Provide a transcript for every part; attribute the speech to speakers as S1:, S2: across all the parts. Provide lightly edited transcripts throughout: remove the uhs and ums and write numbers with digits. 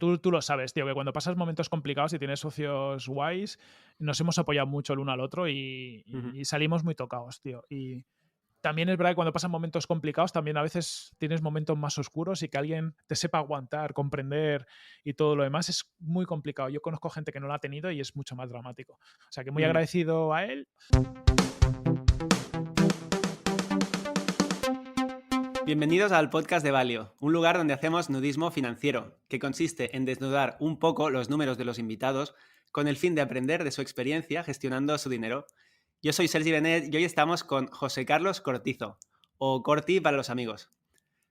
S1: Tú lo sabes, tío, que cuando pasas momentos complicados y tienes socios guays, nos hemos apoyado mucho el uno al otro
S2: Ujú.
S1: y salimos muy tocados, tío. Y también es verdad que cuando pasan momentos complicados, también a veces tienes momentos más oscuros y que alguien te sepa aguantar, comprender y todo lo demás es muy complicado. Yo conozco gente que no lo ha tenido y es mucho más dramático. O sea que muy
S2: Ujú.
S1: agradecido a él.
S2: Bienvenidos al podcast de Valio, un lugar donde hacemos nudismo financiero, que consiste en desnudar un poco los números de los invitados con el fin de aprender de su experiencia gestionando su dinero. Yo soy Sergi Benet y hoy estamos con José Carlos Cortizo, o Corti para los amigos.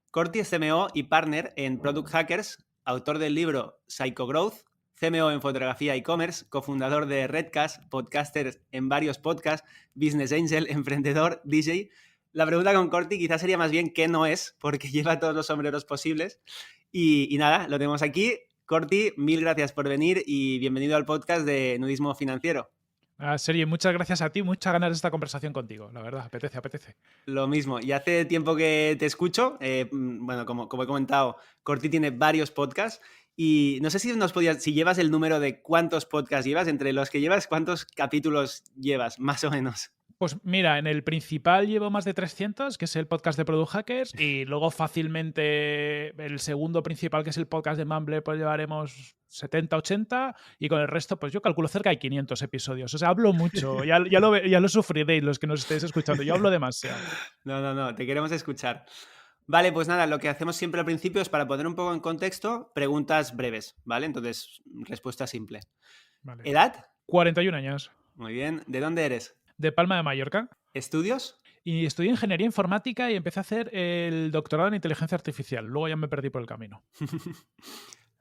S2: Corti es CMO y partner en Product Hackers, autor del libro Psycho Growth, CMO en fotografía e-commerce, cofundador de Redcast, podcaster en varios podcasts, business angel, emprendedor, DJ. La pregunta con Corti quizás sería más bien qué no es, porque lleva todos los sombreros posibles. Y nada, lo tenemos aquí. Corti, mil gracias por venir y bienvenido al podcast de Nudismo Financiero.
S1: Sergi, muchas gracias a ti, muchas ganas de esta conversación contigo. La verdad, apetece, apetece.
S2: Lo mismo, y hace tiempo que te escucho, bueno, como he comentado, Corti tiene varios podcasts y no sé si si llevas el número de cuántos podcasts llevas, entre los que llevas, cuántos capítulos llevas, más o menos.
S1: Pues mira, en el principal llevo más de 300, que es el podcast de Product Hackers, y luego fácilmente el segundo principal, que es el podcast de Mumble, pues llevaremos 70, 80, y con el resto, pues yo calculo cerca de 500 episodios. O sea, hablo mucho, ya lo sufriréis los que nos estéis escuchando, yo hablo demasiado.
S2: No, te queremos escuchar. Vale, pues nada, lo que hacemos siempre al principio es para poner un poco en contexto, preguntas breves, ¿vale? Entonces, respuesta simple.
S1: Vale.
S2: ¿Edad?
S1: 41 años.
S2: Muy bien. ¿De dónde eres?
S1: De Palma de Mallorca.
S2: ¿Estudios?
S1: Y estudié ingeniería informática y empecé a hacer el doctorado en inteligencia artificial. Luego ya me perdí por el camino.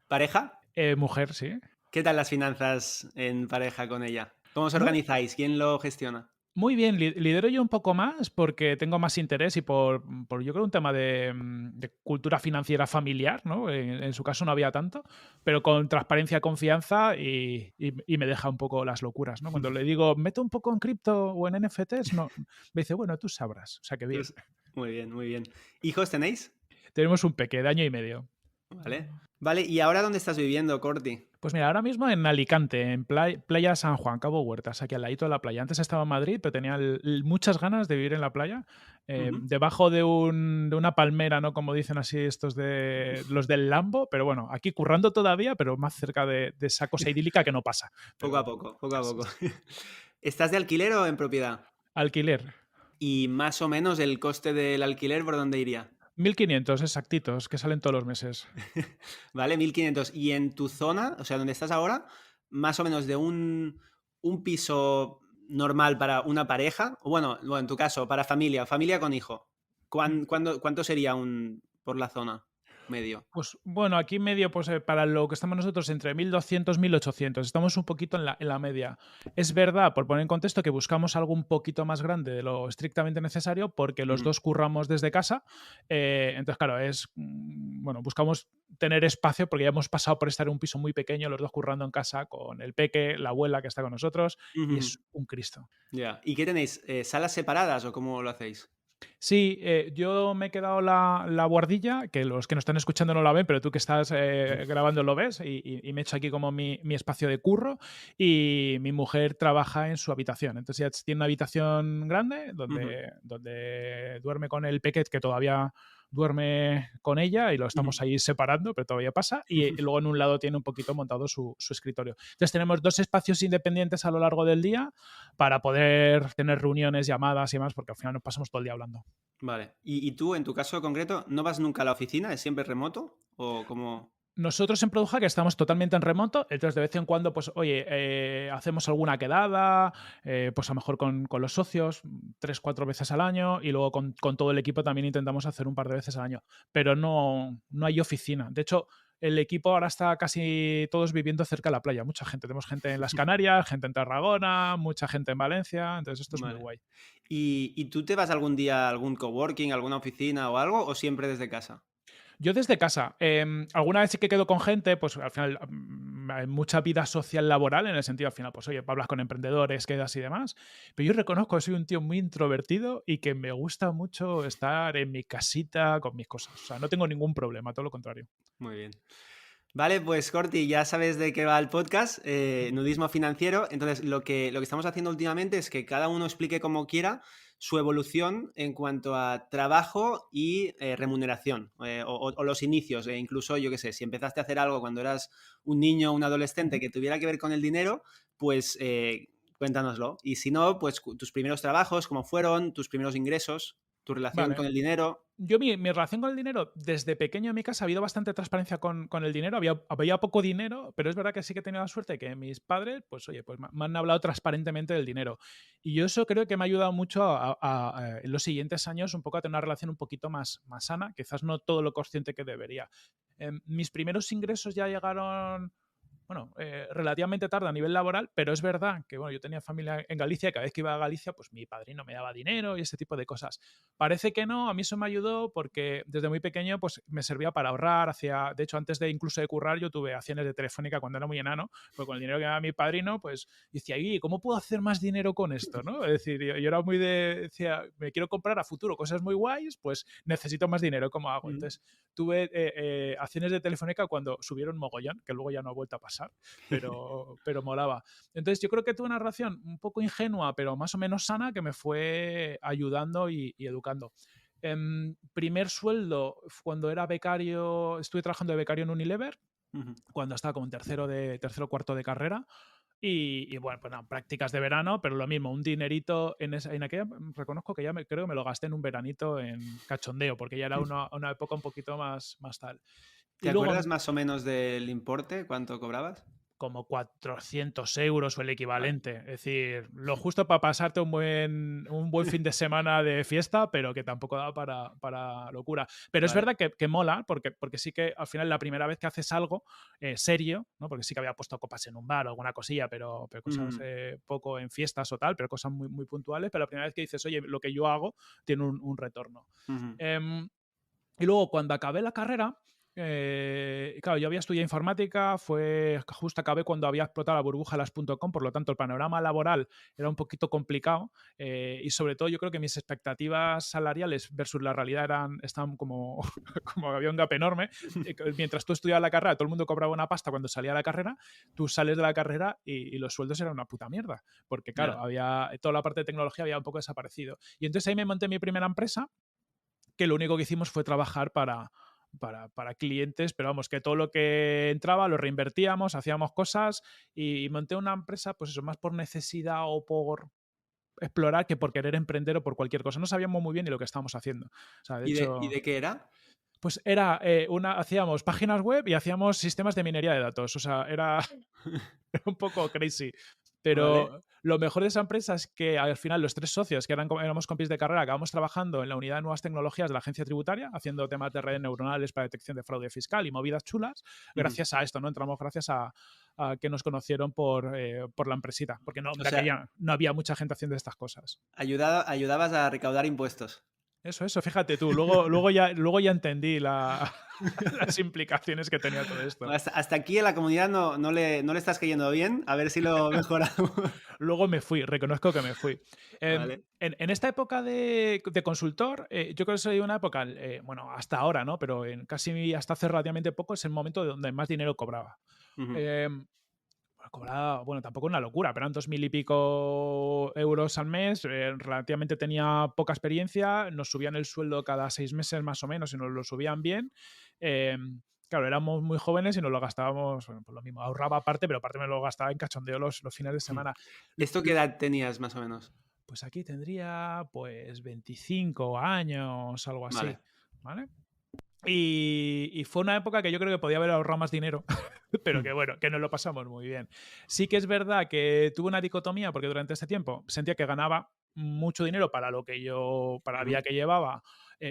S2: ¿Pareja?
S1: Mujer, sí.
S2: ¿Qué tal las finanzas en pareja con ella? ¿Cómo os
S1: Muy,
S2: organizáis? ¿Quién lo gestiona?
S1: muy bien, lidero yo un poco más porque tengo más interés y por yo creo un tema de cultura financiera familiar, ¿no? En su caso no había tanto, pero con transparencia, confianza y me deja un poco las locuras, ¿no? Cuando le digo, meto un poco en cripto o en NFTs, no, me dice, bueno, tú sabrás. O sea que bien.
S2: Pues, muy bien, muy bien. ¿Hijos tenéis?
S1: Tenemos un peque de año y medio.
S2: Vale. Vale, ¿y ahora dónde estás viviendo, Corti?
S1: Pues mira, ahora mismo en Alicante, en Playa San Juan, Cabo Huertas, aquí al ladito de la playa. Antes estaba en Madrid, pero tenía muchas ganas de vivir en la playa,
S2: Ujú.
S1: debajo de una palmera, ¿no? Como dicen así estos de los del Lambo, pero bueno, aquí currando todavía, pero más cerca de esa cosa idílica que no pasa.
S2: Poco a
S1: Pero
S2: poco, poco a
S1: sí,
S2: poco.
S1: sí.
S2: ¿Estás de alquiler o en propiedad?
S1: Alquiler.
S2: Y más o menos el coste del alquiler, ¿por dónde iría?
S1: 1.500 exactitos, que salen todos los meses.
S2: Vale, 1.500. ¿Y en tu zona, o sea, donde estás ahora, más o menos de un piso normal para una pareja, o bueno, en tu caso, para familia, familia con hijo, ¿cuánto sería por la zona medio?
S1: Pues bueno, aquí medio, pues para lo que estamos nosotros, entre 1.200 1.800. Estamos un poquito en la media. Es verdad, por poner en contexto, que buscamos algo un poquito más grande de lo estrictamente necesario porque los
S2: Ujú.
S1: dos curramos desde casa. Entonces, claro, bueno, buscamos tener espacio porque ya hemos pasado por estar en un piso muy pequeño, los dos currando en casa con el peque, la abuela que está con nosotros, y
S2: Ujú.
S1: es un Cristo.
S2: Ya. ¿Y qué tenéis? ¿Salas separadas o cómo lo hacéis?
S1: Sí, yo me he quedado la guardilla, que los que nos están escuchando no la ven, pero tú que estás grabando lo ves, y me he hecho aquí como mi espacio de curro, y mi mujer trabaja en su habitación. Entonces ya tiene una habitación grande
S2: Ujú,
S1: donde duerme con el pequeño que todavía duerme con ella y lo
S2: ujú.
S1: estamos ahí separando, pero todavía pasa, y luego en un lado tiene un poquito montado su escritorio. Entonces tenemos dos espacios independientes a lo largo del día para poder tener reuniones, llamadas y demás, porque al final nos pasamos todo el día hablando.
S2: Vale. ¿Y tú, en tu caso concreto, no vas nunca a la oficina? ¿Es siempre remoto? ¿O cómo?
S1: Nosotros en Product Hack estamos totalmente en remoto, entonces de vez en cuando, pues, oye, hacemos alguna quedada, pues a lo mejor con los socios, 3, 4 veces al año, y luego con todo el equipo también intentamos hacer un par de veces al año, pero no hay oficina. De hecho, el equipo ahora está casi todos viviendo cerca de la playa, mucha gente. Tenemos gente en las Canarias, gente en Tarragona, mucha gente en Valencia, entonces esto es muy
S2: Vale.
S1: guay.
S2: ¿Y tú te vas algún día a algún coworking, alguna oficina o algo, o siempre desde casa?
S1: Yo desde casa. Alguna vez sí que quedo con gente, pues al final hay mucha vida social laboral en el sentido, al final, pues oye, hablas con emprendedores, quedas y demás. Pero yo reconozco que soy un tío muy introvertido y que me gusta mucho estar en mi casita con mis cosas. O sea, no tengo ningún problema, todo lo contrario.
S2: Muy bien. Vale, pues Corti, ya sabes de qué va el podcast, nudismo financiero. Entonces, lo que estamos haciendo últimamente es que cada uno explique como quiera su evolución en cuanto a trabajo y remuneración, o los inicios. Incluso, yo qué sé, si empezaste a hacer algo cuando eras un niño o un adolescente que tuviera que ver con el dinero, pues cuéntanoslo. Y si no, pues tus primeros trabajos, cómo fueron, tus primeros ingresos, tu relación
S1: Vale.
S2: con el dinero.
S1: Yo mi relación con el dinero, desde pequeño en mi casa ha habido bastante transparencia con el dinero, había poco dinero, pero es verdad que sí que he tenido la suerte de que mis padres, pues oye, pues me han hablado transparentemente del dinero. Y yo eso creo que me ha ayudado mucho en los siguientes años un poco a tener una relación un poquito más sana, quizás no todo lo consciente que debería. Mis primeros ingresos ya llegaron, bueno, relativamente tarde a nivel laboral, pero es verdad que, bueno, yo tenía familia en Galicia y cada vez que iba a Galicia, pues mi padrino me daba dinero y ese tipo de cosas. Parece que no, a mí eso me ayudó porque desde muy pequeño pues me servía para ahorrar, de hecho, antes de incluso de currar, yo tuve acciones de Telefónica cuando era muy enano, pues con el dinero que me daba mi padrino, pues decía, ¿y cómo puedo hacer más dinero con esto? ¿No? Es decir, yo era muy decía, me quiero comprar a futuro cosas muy guays, pues necesito más dinero, ¿cómo hago? Entonces, tuve acciones de Telefónica cuando subieron mogollón, que luego ya no ha vuelto a pasar, pero molaba. Entonces yo creo que tuve una relación un poco ingenua, pero más o menos sana, que me fue ayudando y educando. Primer sueldo, cuando era becario, estuve trabajando de becario en Unilever, cuando estaba como en tercero o cuarto de carrera. Y bueno, pues nada, prácticas de verano, pero lo mismo, un dinerito en aquella, reconozco que creo que me lo gasté en un veranito en cachondeo, porque ya era una época un poquito más tal.
S2: ¿Te
S1: Y luego
S2: acuerdas más o menos del importe? ¿Cuánto cobrabas?
S1: como 400 euros o el
S2: Vale,
S1: equivalente. Es decir, lo justo para pasarte un buen fin de semana de fiesta, pero que tampoco da para locura. Pero es
S2: vale.
S1: verdad que mola, porque sí que al final la primera vez que haces algo serio, ¿no? Porque sí que había puesto copas en un bar o alguna cosilla, pero cosas poco en fiestas o tal, pero cosas muy puntuales. Pero la primera vez que dices, oye, lo que yo hago tiene un retorno. Em, y luego, cuando acabé la carrera, claro, yo había estudiado informática, fue justo acabé cuando había explotado la burbuja de las.com, por lo tanto el panorama laboral era un poquito complicado y sobre todo yo creo que mis expectativas salariales versus la realidad estaban como, como había un gap enorme. Mientras tú estudiabas la carrera, todo el mundo cobraba una pasta cuando salía de la carrera, tú sales de la carrera y los sueldos eran una puta mierda, porque claro,
S2: Ya.
S1: había toda la parte de tecnología había un poco desaparecido. Y entonces ahí me monté mi primera empresa, que lo único que hicimos fue trabajar para clientes, pero vamos, que todo lo que entraba lo reinvertíamos, hacíamos cosas y monté una empresa, pues eso, más por necesidad o por explorar que por querer emprender o por cualquier cosa. No sabíamos muy bien ni lo que estábamos haciendo. O sea, de
S2: ¿Y
S1: hecho,
S2: de qué era?
S1: pues hacíamos páginas web y hacíamos sistemas de minería de datos. O sea, era un poco crazy.
S2: Vale.
S1: Pero lo mejor de esa empresa es que al final los tres socios, que éramos compis de carrera, acabamos trabajando en la unidad de nuevas tecnologías de la agencia tributaria, haciendo temas de redes neuronales para detección de fraude fiscal y movidas chulas. Gracias a esto, ¿no? Entramos gracias a que nos conocieron por la empresita, porque no,
S2: O
S1: de
S2: sea,
S1: aquella no había mucha gente haciendo estas cosas.
S2: ayudabas a recaudar impuestos.
S1: Eso, fíjate tú. Luego ya entendí las implicaciones que tenía todo esto.
S2: Hasta aquí en la comunidad no le estás cayendo bien. A ver si lo mejoramos.
S1: Luego me fui, reconozco que me fui.
S2: Vale.
S1: En esta época de consultor, yo creo que soy una época, bueno, hasta ahora, ¿no? Pero casi hasta hace relativamente poco es el momento de donde más dinero cobraba.
S2: Ujú,
S1: Em, Cobraba, bueno, tampoco una locura, pero eran 2000 y pico euros al mes. Relativamente tenía poca experiencia, nos subían el sueldo cada 6 meses más o menos y nos lo subían bien. Claro, éramos muy jóvenes y nos lo gastábamos, bueno, pues lo mismo, ahorraba aparte, pero aparte me lo gastaba en cachondeo los fines de
S2: ujú.
S1: semana.
S2: ¿Esto qué edad tenías más o menos?
S1: Pues aquí tendría pues 25 años, algo así,
S2: Vale.
S1: ¿vale? Y fue una época que yo creo que podía haber ahorrado más dinero, pero que bueno, que nos lo pasamos muy bien. Sí que es verdad que tuve una dicotomía porque durante este tiempo sentía que ganaba mucho dinero para la
S2: Ujú.
S1: vida que llevaba,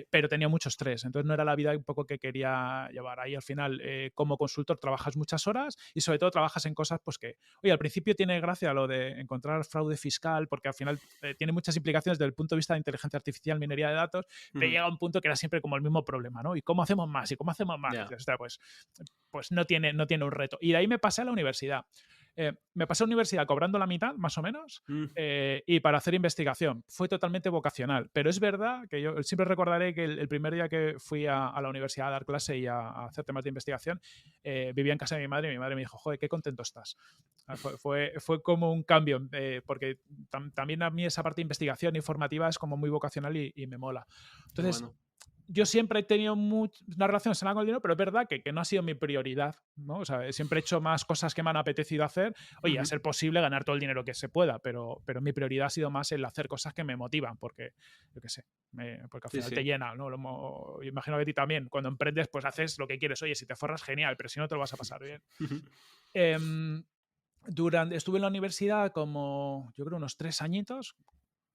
S1: pero tenía mucho estrés. Entonces no era la vida un poco que quería llevar. Ahí al final, como consultor, trabajas muchas horas y sobre todo trabajas en cosas pues que, oye, al principio tiene gracia lo de encontrar fraude fiscal porque al final tiene muchas implicaciones desde el punto de vista de inteligencia artificial, minería de datos, pero
S2: Ujú.
S1: llega un punto que era siempre como el mismo problema, ¿no? ¿Y cómo hacemos más? ¿Y cómo hacemos más? Y
S2: Ya.
S1: dices, "Ostras, pues no tiene un reto". Y de ahí me pasé a la universidad. Me pasé a la universidad cobrando la mitad, más o menos,
S2: Mm,
S1: y para hacer investigación. Fue totalmente vocacional. Pero es verdad que yo siempre recordaré que el primer día que fui a la universidad a dar clase y a hacer temas de investigación, vivía en casa de mi madre y mi madre me dijo, joder, qué contento estás. Fue como un cambio, porque también a mí esa parte de investigación informativa es como muy vocacional y me mola.
S2: qué
S1: Entonces,
S2: bueno.
S1: yo siempre he tenido una relación sana con el dinero, pero es verdad que no ha sido mi prioridad, ¿no? O sea, siempre he hecho más cosas que me han apetecido hacer. Oye, a
S2: Ujú.
S1: ser posible ganar todo el dinero que se pueda, pero mi prioridad ha sido más el hacer cosas que me motivan, porque, yo qué sé, porque al
S2: Sí,
S1: final te
S2: sí.
S1: llena, ¿no? Yo imagino que a ti también, cuando emprendes, pues haces lo que quieres. Oye, si te forras, genial, pero si no, te lo vas a pasar bien.
S2: Ujú.
S1: Em, estuve en la universidad como, yo creo, unos 3 añitos,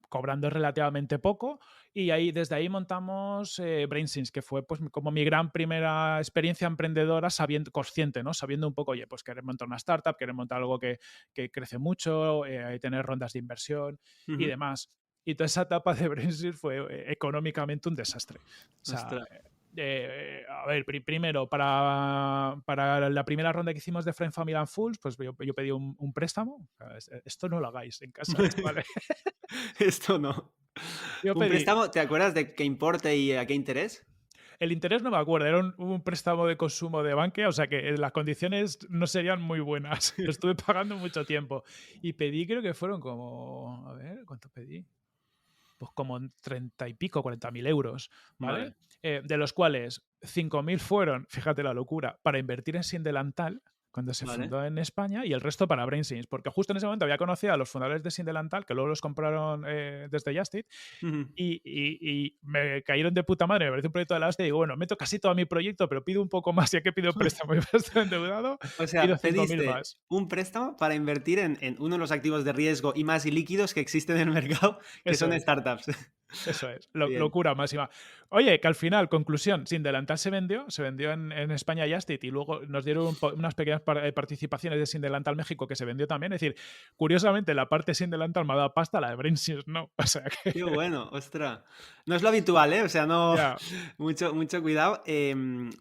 S1: cobrando relativamente poco, y desde ahí montamos BrainSense, que fue pues como mi gran primera experiencia emprendedora, consciente, ¿no? Sabiendo un poco, oye, pues querer montar una startup, querer montar algo que crece mucho, tener rondas de inversión y
S2: Ujú.
S1: demás. Y toda esa etapa de BrainSense fue económicamente un desastre. O sea,
S2: Ostras.
S1: a ver, primero, para la primera ronda que hicimos de Friend Family and Fools, pues yo pedí un préstamo. O sea, esto no lo hagáis en casa, ¿vale?
S2: Esto no.
S1: Yo
S2: ¿Un
S1: pedí,
S2: préstamo? ¿Te acuerdas de qué importe y a qué interés?
S1: el interés no me acuerdo, era un préstamo de consumo de Bankia, o sea que las condiciones no serían muy buenas. Lo estuve pagando mucho tiempo. Y pedí, creo que fueron como, a ver, ¿cuánto pedí? Pues como 30 y pico, 40.000 euros, ¿vale?
S2: Vale.
S1: De los cuales 5.000 fueron, fíjate la locura, para invertir en Sin Delantal, cuando se
S2: Vale.
S1: fundó en España, y el resto para BrainSense, porque justo en ese momento había conocido a los fundadores de Sin Delantal, que luego los compraron desde Justit,
S2: Ujú.
S1: y me cayeron de puta madre, me parece un proyecto de la hostia, y digo, bueno, meto casi todo mi proyecto, pero pido un poco más, ya que pido préstamo y estoy endeudado,
S2: O
S1: pido
S2: sea,
S1: 5.000
S2: pediste
S1: más.
S2: un préstamo para invertir en uno de los activos de riesgo y más ilíquidos que existen en el mercado, que
S1: Eso
S2: son
S1: es.
S2: startups.
S1: Eso es,
S2: Bien.
S1: locura máxima. Oye, que al final, conclusión, Sin Delantal se vendió en España Justit, y luego nos dieron unas pequeñas participaciones de Sin Delantal México, que se vendió también. Es decir, curiosamente, la parte Sin Delantal me ha dado pasta, la de BrainSense no. O sea que,
S2: Qué bueno, ostras. No es lo habitual, ¿eh? O sea, no.
S1: ya,
S2: Mucho cuidado.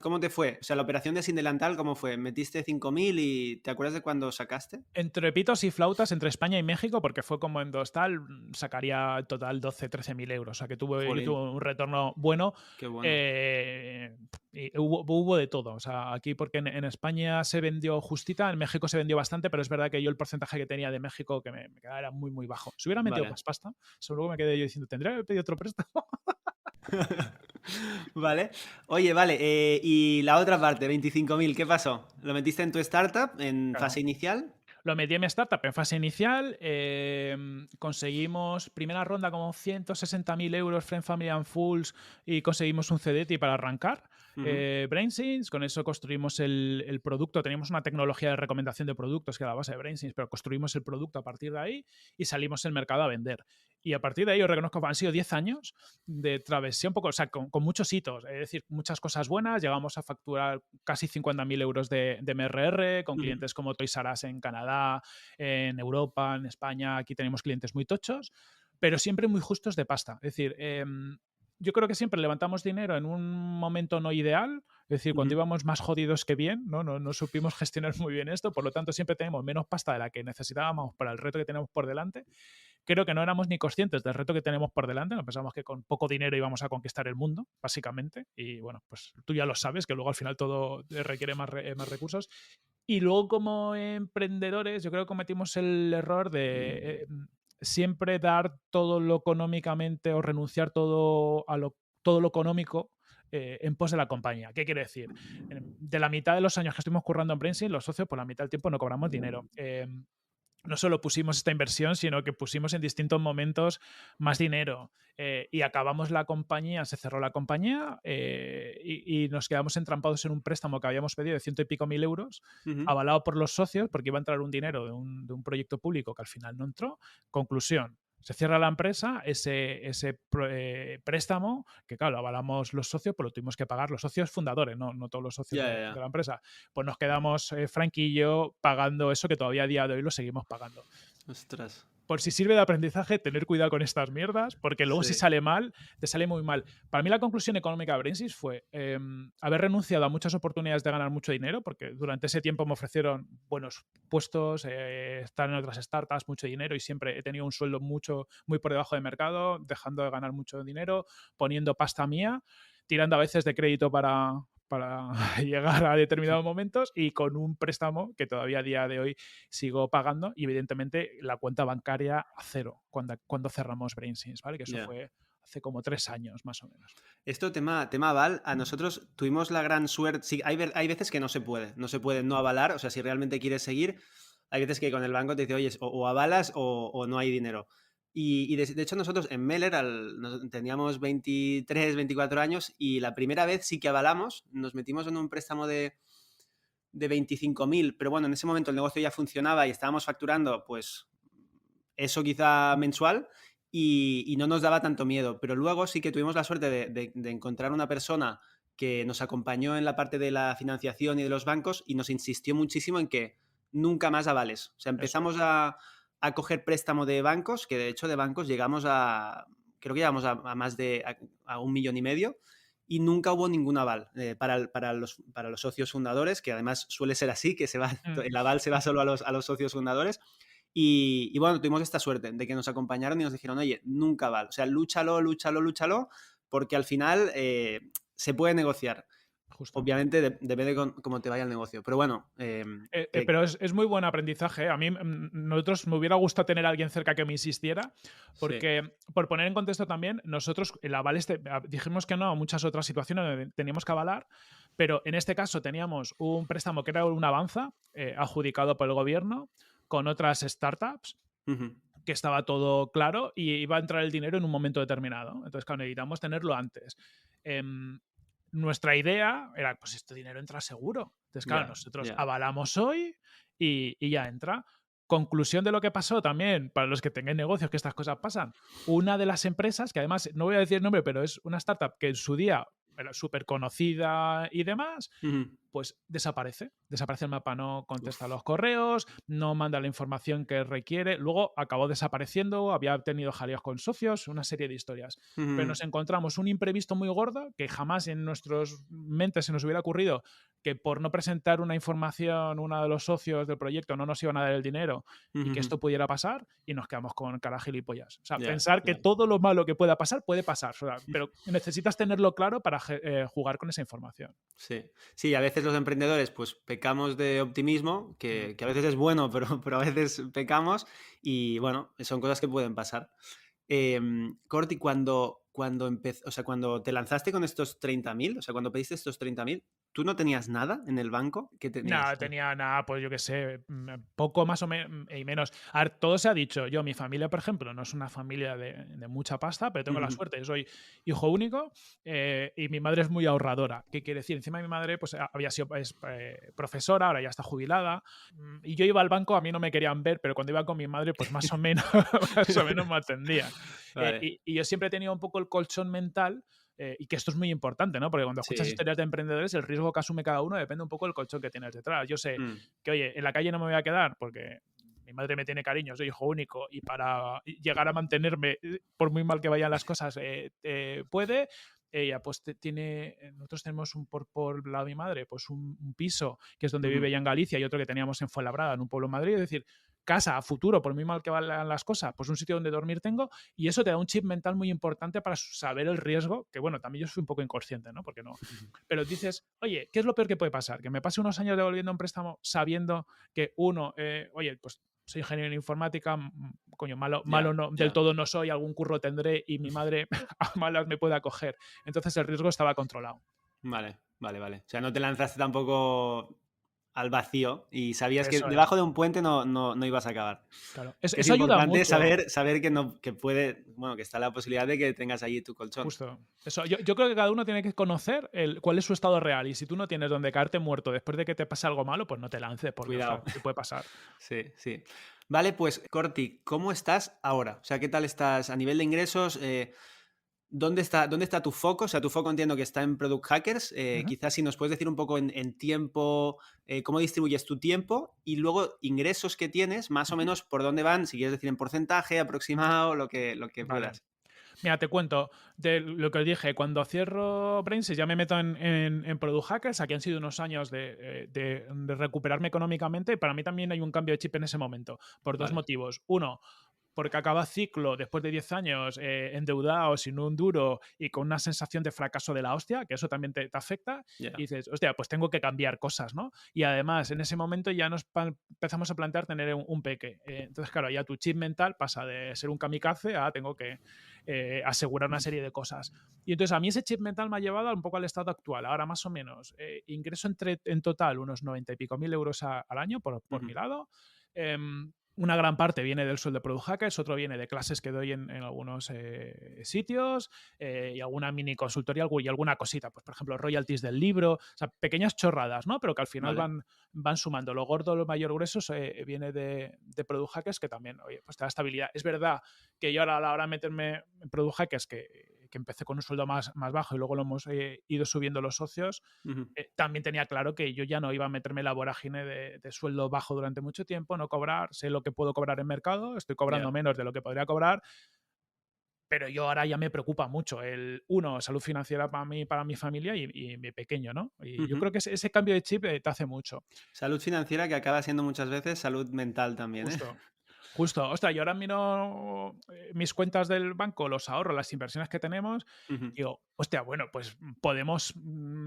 S2: ¿Cómo te fue? O sea, la operación de Sin Delantal, ¿cómo fue? ¿Metiste 5.000 y te acuerdas de cuándo sacaste?
S1: entre pitos y flautas, entre España y México, porque fue como en dos tal, sacaría en total 12 13 mil euros. O sea que yo
S2: Jolín,
S1: tuve un retorno bueno.
S2: qué bueno.
S1: eh, y hubo de todo. O sea, aquí, porque en España se vendió justita, en México se vendió bastante, pero es verdad que yo el porcentaje que tenía de México que me quedaba era muy, muy bajo. Si hubiera metido
S2: Vale.
S1: más pasta, seguro que me quedé yo diciendo, ¿tendría que haber pedido otro préstamo?
S2: Vale. Oye, vale. Y la otra parte, 25.000, ¿qué pasó? ¿Lo metiste en tu startup en fase
S1: Claro.
S2: inicial?
S1: Lo metí en mi startup en fase inicial. Conseguimos primera ronda como 160.000 euros, Friend Family and Fools, y conseguimos un CDT para arrancar.
S2: Ujú.
S1: BrainSense, con eso construimos el producto. Teníamos una tecnología de recomendación de productos que era la base de BrainSense, pero construimos el producto a partir de ahí y salimos al mercado a vender. Y a partir de ahí, yo reconozco que han sido 10 años de travesía un poco, o sea, con muchos hitos, es decir, muchas cosas buenas. Llegamos a facturar casi 50.000 euros de MRR con
S2: Ujú.
S1: clientes como Toys R Us en Canadá, en Europa, en España. Aquí tenemos clientes muy tochos, pero siempre muy justos de pasta. Es decir, yo creo que siempre levantamos dinero en un momento no ideal, es decir, cuando
S2: Ujú.
S1: íbamos más jodidos que bien, no supimos gestionar muy bien esto, por lo tanto siempre tenemos menos pasta de la que necesitábamos para el reto que tenemos por delante. Creo que no éramos ni conscientes del reto que tenemos por delante, no pensamos que con poco dinero íbamos a conquistar el mundo, básicamente, y bueno, pues tú ya lo sabes, que luego al final todo requiere más recursos. Y luego, como emprendedores, yo creo que cometimos el error de siempre dar todo lo económicamente, o renunciar todo lo económico en pos de la compañía. ¿Qué quiere decir? De la mitad de los años que estuvimos currando en BrainSync, los socios, por la mitad del tiempo no cobramos dinero. No solo pusimos esta inversión, sino que pusimos en distintos momentos más dinero, y acabamos la compañía, se cerró la compañía, y nos quedamos entrampados en un préstamo que habíamos pedido de 100 y pico mil euros,
S2: Ujú.
S1: avalado por los socios, porque iba a entrar un dinero de un proyecto público que al final no entró. Conclusión. Se cierra la empresa, ese préstamo, que claro, lo avalamos los socios, pues lo tuvimos que pagar los socios fundadores, no todos los socios
S2: Ya, ya,
S1: de
S2: ya.
S1: la empresa. Pues nos quedamos, Frank y yo, pagando eso, que todavía a día de hoy lo seguimos pagando.
S2: Ostras.
S1: por si sirve de aprendizaje, tener cuidado con estas mierdas, porque luego si
S2: Sí.
S1: sale mal, te sale muy mal. Para mí la conclusión económica de Brainsys fue haber renunciado a muchas oportunidades de ganar mucho dinero, porque durante ese tiempo me ofrecieron buenos puestos, estar en otras startups, mucho dinero, y siempre he tenido un sueldo muy por debajo de mercado, dejando de ganar mucho dinero, poniendo pasta mía, tirando a veces de crédito para llegar a determinados momentos y con un préstamo que todavía a día de hoy sigo pagando, y evidentemente la cuenta bancaria a cero cuando cerramos Brainsys, ¿vale? Que eso
S2: Ya.
S1: fue hace como 3 años más o menos.
S2: Esto, tema aval, a nosotros tuvimos la gran suerte. Sí, hay veces que no se puede no avalar. O sea, si realmente quieres seguir, hay veces que con el banco te dice, oye, o avalas o no hay dinero. Y de hecho, nosotros en Meller teníamos 23, 24 años y la primera vez sí que avalamos. Nos metimos en un préstamo de 25.000, pero bueno, en ese momento el negocio ya funcionaba y estábamos facturando, pues, eso quizá mensual. Y no nos daba tanto miedo, pero luego sí que tuvimos la suerte de encontrar una persona que nos acompañó en la parte de la financiación y de los bancos y nos insistió muchísimo en que nunca más avales. O sea,
S1: Eso
S2: empezamos
S1: es.
S2: a coger préstamo de bancos, que de hecho de bancos creo que llegamos a más de a 1,5 millones, y nunca hubo ningún aval para los socios fundadores, que además suele ser así, que
S1: Mm.
S2: el aval se va solo a los socios fundadores. Y bueno, tuvimos esta suerte de que nos acompañaron y nos dijeron, oye, nunca vale. O sea, lúchalo, lúchalo, lúchalo, porque al final se puede negociar.
S1: Justo.
S2: Obviamente depende de cómo te vaya el negocio. Pero bueno,
S1: Pero es muy buen aprendizaje. A mí, nosotros me hubiera gustado tener a alguien cerca que me insistiera,
S2: sí.
S1: porque, por poner en contexto también, nosotros el aval dijimos que no a muchas otras situaciones donde teníamos que avalar, pero en este caso teníamos un préstamo que era una avanza adjudicado por el gobierno con otras startups,
S2: Ujú.
S1: que estaba todo claro y iba a entrar el dinero en un momento determinado. Entonces, claro, necesitamos tenerlo antes. Nuestra idea era, pues este dinero entra seguro. Entonces, claro,
S2: Ya,
S1: nosotros
S2: ya.
S1: avalamos hoy y ya entra. Conclusión de lo que pasó también, para los que tengan negocios, que estas cosas pasan. Una de las empresas, que además no voy a decir el nombre, pero es una startup que en su día era súper conocida y demás,
S2: Ujú.
S1: pues desaparece. Desaparece el mapa, no contesta
S2: Uf.
S1: los correos, no manda la información que requiere. Luego acabó desapareciendo, había tenido jaleos con socios, una serie de historias. Pero
S2: Ujú.
S1: nos encontramos un imprevisto muy gordo que jamás en nuestras mentes se nos hubiera ocurrido, que por no presentar una información uno de los socios del proyecto no nos iban a dar el dinero y que
S2: Ujú.
S1: esto pudiera pasar, y nos quedamos con cara gilipollas. O sea,
S2: Ya,
S1: pensar que
S2: ya.
S1: todo lo malo que pueda pasar puede pasar, o sea, pero necesitas tenerlo claro para jugar con esa información.
S2: Sí. Sí, a veces los emprendedores pues pecamos de optimismo,
S1: Mm.
S2: que a veces es bueno, pero a veces pecamos y bueno, son cosas que pueden pasar. Corti, o sea, cuando te lanzaste con estos 30.000, o sea, cuando pediste estos 30.000, ¿tú no tenías nada en el banco? ¿Qué tenías?
S1: Nada, tenía nada, pues yo qué sé, poco más o menos y menos. A ver, todo se ha dicho. Yo, mi familia, por ejemplo, no es una familia de mucha pasta, pero tengo la
S2: Ujú.
S1: suerte, yo soy hijo único y mi madre es muy ahorradora. ¿Qué quiere decir? Encima mi madre pues, había sido profesora, ahora ya está jubilada, y yo iba al banco, a mí no me querían ver, pero cuando iba con mi madre, pues más o menos, más o menos me atendían.
S2: Vale,
S1: Y yo siempre he tenido un poco el colchón mental y que esto es muy importante, ¿no? Porque cuando escuchas
S2: sí.
S1: historias de emprendedores, el riesgo que asume cada uno depende un poco del colchón que tienes detrás. Yo sé
S2: Mm.
S1: que, oye, en la calle no me voy a quedar porque mi madre me tiene cariño, soy hijo único y para llegar a mantenerme, por muy mal que vayan las cosas, puede. Ella, pues nosotros tenemos por lado de mi madre, pues un piso que es donde
S2: Ujú.
S1: vive ella en Galicia y otro que teníamos en Fuenlabrada, en un pueblo en Madrid. Es decir, casa a futuro, por muy mal que vayan las cosas, pues un sitio donde dormir tengo, y eso te da un chip mental muy importante para saber el riesgo, que bueno, también yo soy un poco inconsciente, ¿no? Porque no. Pero dices, oye, ¿qué es lo peor que puede pasar? Que me pase unos años devolviendo un préstamo sabiendo que uno, oye, pues soy ingeniero en informática, coño, malo
S2: Ya,
S1: no, del
S2: ya.
S1: todo no soy, algún curro tendré y mi madre a malas me puede acoger. Entonces el riesgo estaba controlado.
S2: Vale, vale, vale. O sea, no te lanzaste tampoco al vacío y sabías que
S1: Eso es,
S2: debajo de un puente no ibas a acabar.
S1: claro.
S2: Que es
S1: Eso ayuda
S2: importante
S1: mucho.
S2: saber que no, que puede, bueno, que está la posibilidad de que tengas allí tu colchón.
S1: Justo. Eso, yo creo que cada uno tiene que conocer cuál es su estado real. Y si tú no tienes donde caerte muerto después de que te pase algo malo, pues no te lances, porque
S2: Cuidado.
S1: ostras, te puede pasar.
S2: Sí, sí. Vale, pues Corti, ¿cómo estás ahora? O sea, ¿qué tal estás a nivel de ingresos? dónde está tu foco? O sea, tu foco entiendo que está en Product Hackers.
S1: Ujú,
S2: Quizás si nos puedes decir un poco en tiempo, cómo distribuyes tu tiempo y luego ingresos que tienes, más o
S1: ujú.
S2: menos por dónde van, si quieres decir en porcentaje, aproximado, lo que
S1: Vale.
S2: puedas.
S1: Mira, te cuento de lo que os dije. Cuando cierro Brainsys ya me meto en Product Hackers. Aquí han sido unos años de recuperarme económicamente. Y para mí también hay un cambio de chip en ese momento, por dos
S2: Vale,
S1: motivos. Uno, porque acaba ciclo después de 10 años endeudado, sin un duro y con una sensación de fracaso de la hostia, que eso también te afecta, y
S2: ya.
S1: dices, hostia, pues tengo que cambiar cosas, ¿no? Y además, en ese momento ya empezamos a plantear tener un peque. Entonces, claro, ya tu chip mental pasa de ser un kamikaze a tengo que asegurar una serie de cosas. Y entonces a mí ese chip mental me ha llevado un poco al estado actual. Ahora más o menos ingreso en total unos 90 y pico mil euros al año por mi
S2: Ujú.
S1: lado. Una gran parte viene del sueldo de Product Hackers, otro viene de clases que doy en algunos sitios y alguna mini consultoría y alguna cosita, pues por ejemplo royalties del libro, o sea, pequeñas chorradas, ¿no? Pero que al final
S2: Vale.
S1: van sumando. Lo gordo, lo mayor grueso viene de Product Hackers, que también, oye, pues te da estabilidad. Es verdad que yo ahora a la hora de meterme en Product Hackers, que empecé con un sueldo más bajo y luego lo hemos ido subiendo los socios,
S2: Ujú.
S1: también tenía claro que yo ya no iba a meterme en la vorágine de sueldo bajo durante mucho tiempo, no cobrar, sé lo que puedo cobrar en mercado, estoy cobrando
S2: Ya.
S1: menos de lo que podría cobrar, pero yo ahora ya me preocupa mucho uno, salud financiera para mí, para mi familia y mi pequeño, ¿no? Y yo
S2: Ujú.
S1: creo que ese cambio de chip te hace mucho.
S2: Salud financiera que acaba siendo muchas veces salud mental también, ¿eh?
S1: Justo. Justo, ostras, yo ahora miro mis cuentas del banco, los ahorros, las inversiones que tenemos,
S2: Ujú.
S1: y digo, hostia, bueno, pues podemos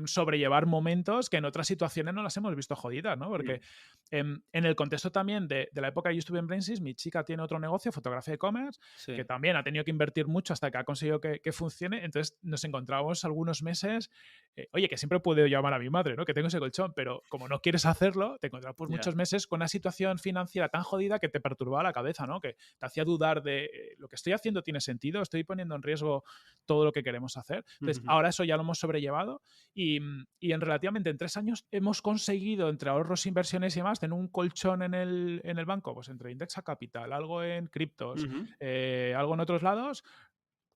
S1: sobrellevar momentos que en otras situaciones no las hemos visto jodidas, ¿no? Porque
S2: Mm.
S1: en el contexto también de la época que yo estuve en Brainsys, mi chica tiene otro negocio, fotografía e-commerce, que
S2: Sí.
S1: también ha tenido que invertir mucho hasta que ha conseguido que funcione. Entonces nos encontramos algunos meses, oye, que siempre puedo llamar a mi madre, ¿no? Que tengo ese colchón, pero como no quieres hacerlo, te encuentras por
S2: Ya.
S1: muchos meses con una situación financiera tan jodida que te perturbaba la cabeza, ¿no? Que te hacía dudar de lo que estoy haciendo tiene sentido, estoy poniendo en riesgo todo lo que queremos hacer. Entonces,
S2: Ujú.
S1: ahora eso ya lo hemos sobrellevado y en relativamente en 3 años hemos conseguido, entre ahorros, inversiones y demás, tener un colchón en el banco, pues entre Indexa Capital, algo en criptos,
S2: Ujú.
S1: algo en otros lados,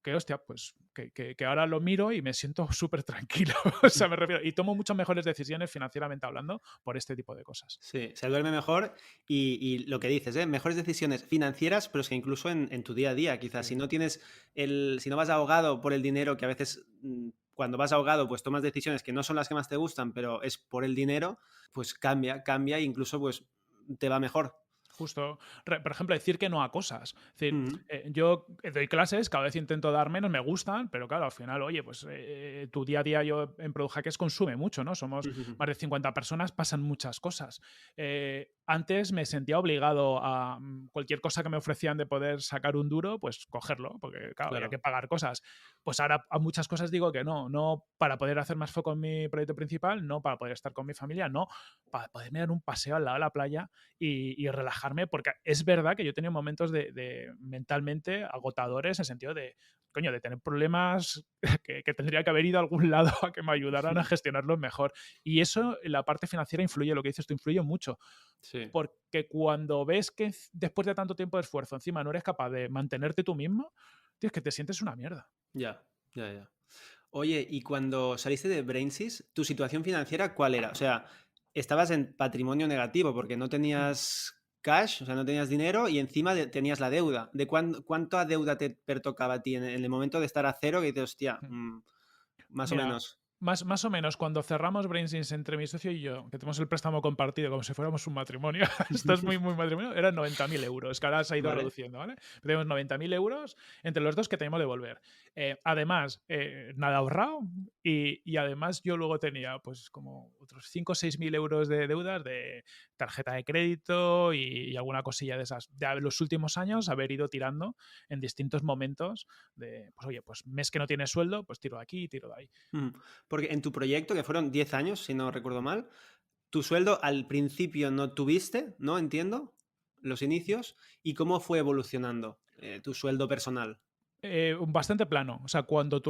S1: que hostia, pues que ahora lo miro y me siento súper tranquilo. O sea, me refiero, y tomo muchas mejores decisiones financieramente hablando por este tipo de cosas.
S2: Sí, se duerme mejor y lo que dices, ¿eh? Mejores decisiones financieras, pero es que incluso en tu día a día, quizás,
S1: Sí.
S2: si no vas ahogado por el dinero, que a veces cuando vas ahogado, pues tomas decisiones que no son las que más te gustan, pero es por el dinero, pues cambia e incluso pues te va mejor.
S1: Justo, por ejemplo, decir que no a cosas. Es decir,
S2: Ujú.
S1: yo doy clases, cada vez intento dar menos, me gustan, pero claro, al final, oye, pues tu día a día yo en Product Hackers consume mucho, ¿no? Somos
S2: Ujú.
S1: más de 50 personas, pasan muchas cosas. Antes me sentía obligado a cualquier cosa que me ofrecían de poder sacar un duro, pues cogerlo, porque claro, había que
S2: Claro.
S1: pagar cosas. Pues ahora a muchas cosas digo que no, no para poder hacer más foco en mi proyecto principal, no para poder estar con mi familia, no, para poderme dar un paseo al lado de la playa y relajarme, porque es verdad que yo he tenido momentos de mentalmente agotadores en el sentido de, coño, de tener problemas que tendría que haber ido a algún lado a que me ayudaran a gestionarlos mejor. Y eso, la parte financiera influye, lo que dices tú, influye mucho,
S2: Sí,
S1: porque cuando ves que después de tanto tiempo de esfuerzo encima no eres capaz de mantenerte tú mismo, tío, es que te sientes una mierda.
S2: ya. Oye, y cuando saliste de Brainsys, ¿tu situación financiera cuál era? O sea, estabas en patrimonio negativo porque no
S1: Mm.
S2: tenías cash, o sea, no tenías dinero y encima tenías la deuda. ¿De cuánta deuda te pertocaba a ti en el momento de estar a cero que dices, hostia,
S1: Mm.
S2: más o
S1: Mira,
S2: menos?
S1: más o menos cuando cerramos Brainsys entre mi socio y yo, que tenemos el préstamo compartido como si fuéramos un matrimonio, esto es muy, muy matrimonio, eran 90.000 euros, que ahora se ha ido
S2: Vale.
S1: reduciendo, ¿vale? Pero tenemos 90.000 euros entre los dos que tenemos que devolver. Además, nada ahorrado y además yo luego tenía pues como otros 5 o 6.000 euros de deudas de tarjeta de crédito y alguna cosilla de esas. De los últimos años haber ido tirando en distintos momentos de, pues oye, pues mes que no tienes sueldo, pues tiro de aquí, tiro de ahí.
S2: Ujú. Porque en tu proyecto, que fueron 10 años, si no recuerdo mal, tu sueldo al principio no tuviste, ¿no? Entiendo, los inicios. ¿Y cómo fue evolucionando tu sueldo personal?
S1: Bastante plano. O sea,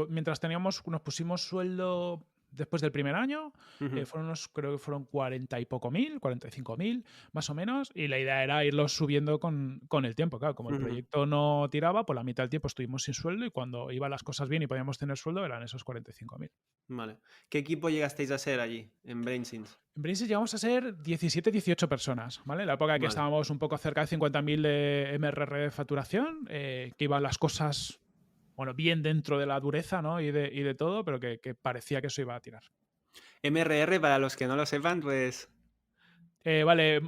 S1: mientras teníamos, nos pusimos sueldo. después del primer año,
S2: Ujú.
S1: creo que fueron 40 y poco mil, 45.000, más o menos, y la idea era irlos subiendo con el tiempo. Claro, como el
S2: Ujú.
S1: proyecto no tiraba, por la mitad del tiempo estuvimos sin sueldo y cuando iban las cosas bien y podíamos tener sueldo eran esos 45.000.
S2: Vale. ¿Qué equipo llegasteis a ser allí, en BrainSense?
S1: En Brainset llegamos a ser 17, 18 personas, ¿vale? En la época que
S2: Vale.
S1: estábamos un poco cerca de 50.000 de MRR de facturación, que iban las cosas, bueno, bien dentro de la dureza, ¿no? Y de todo, pero que parecía que eso iba a tirar.
S2: MRR, para los que no lo sepan, pues
S1: Vale,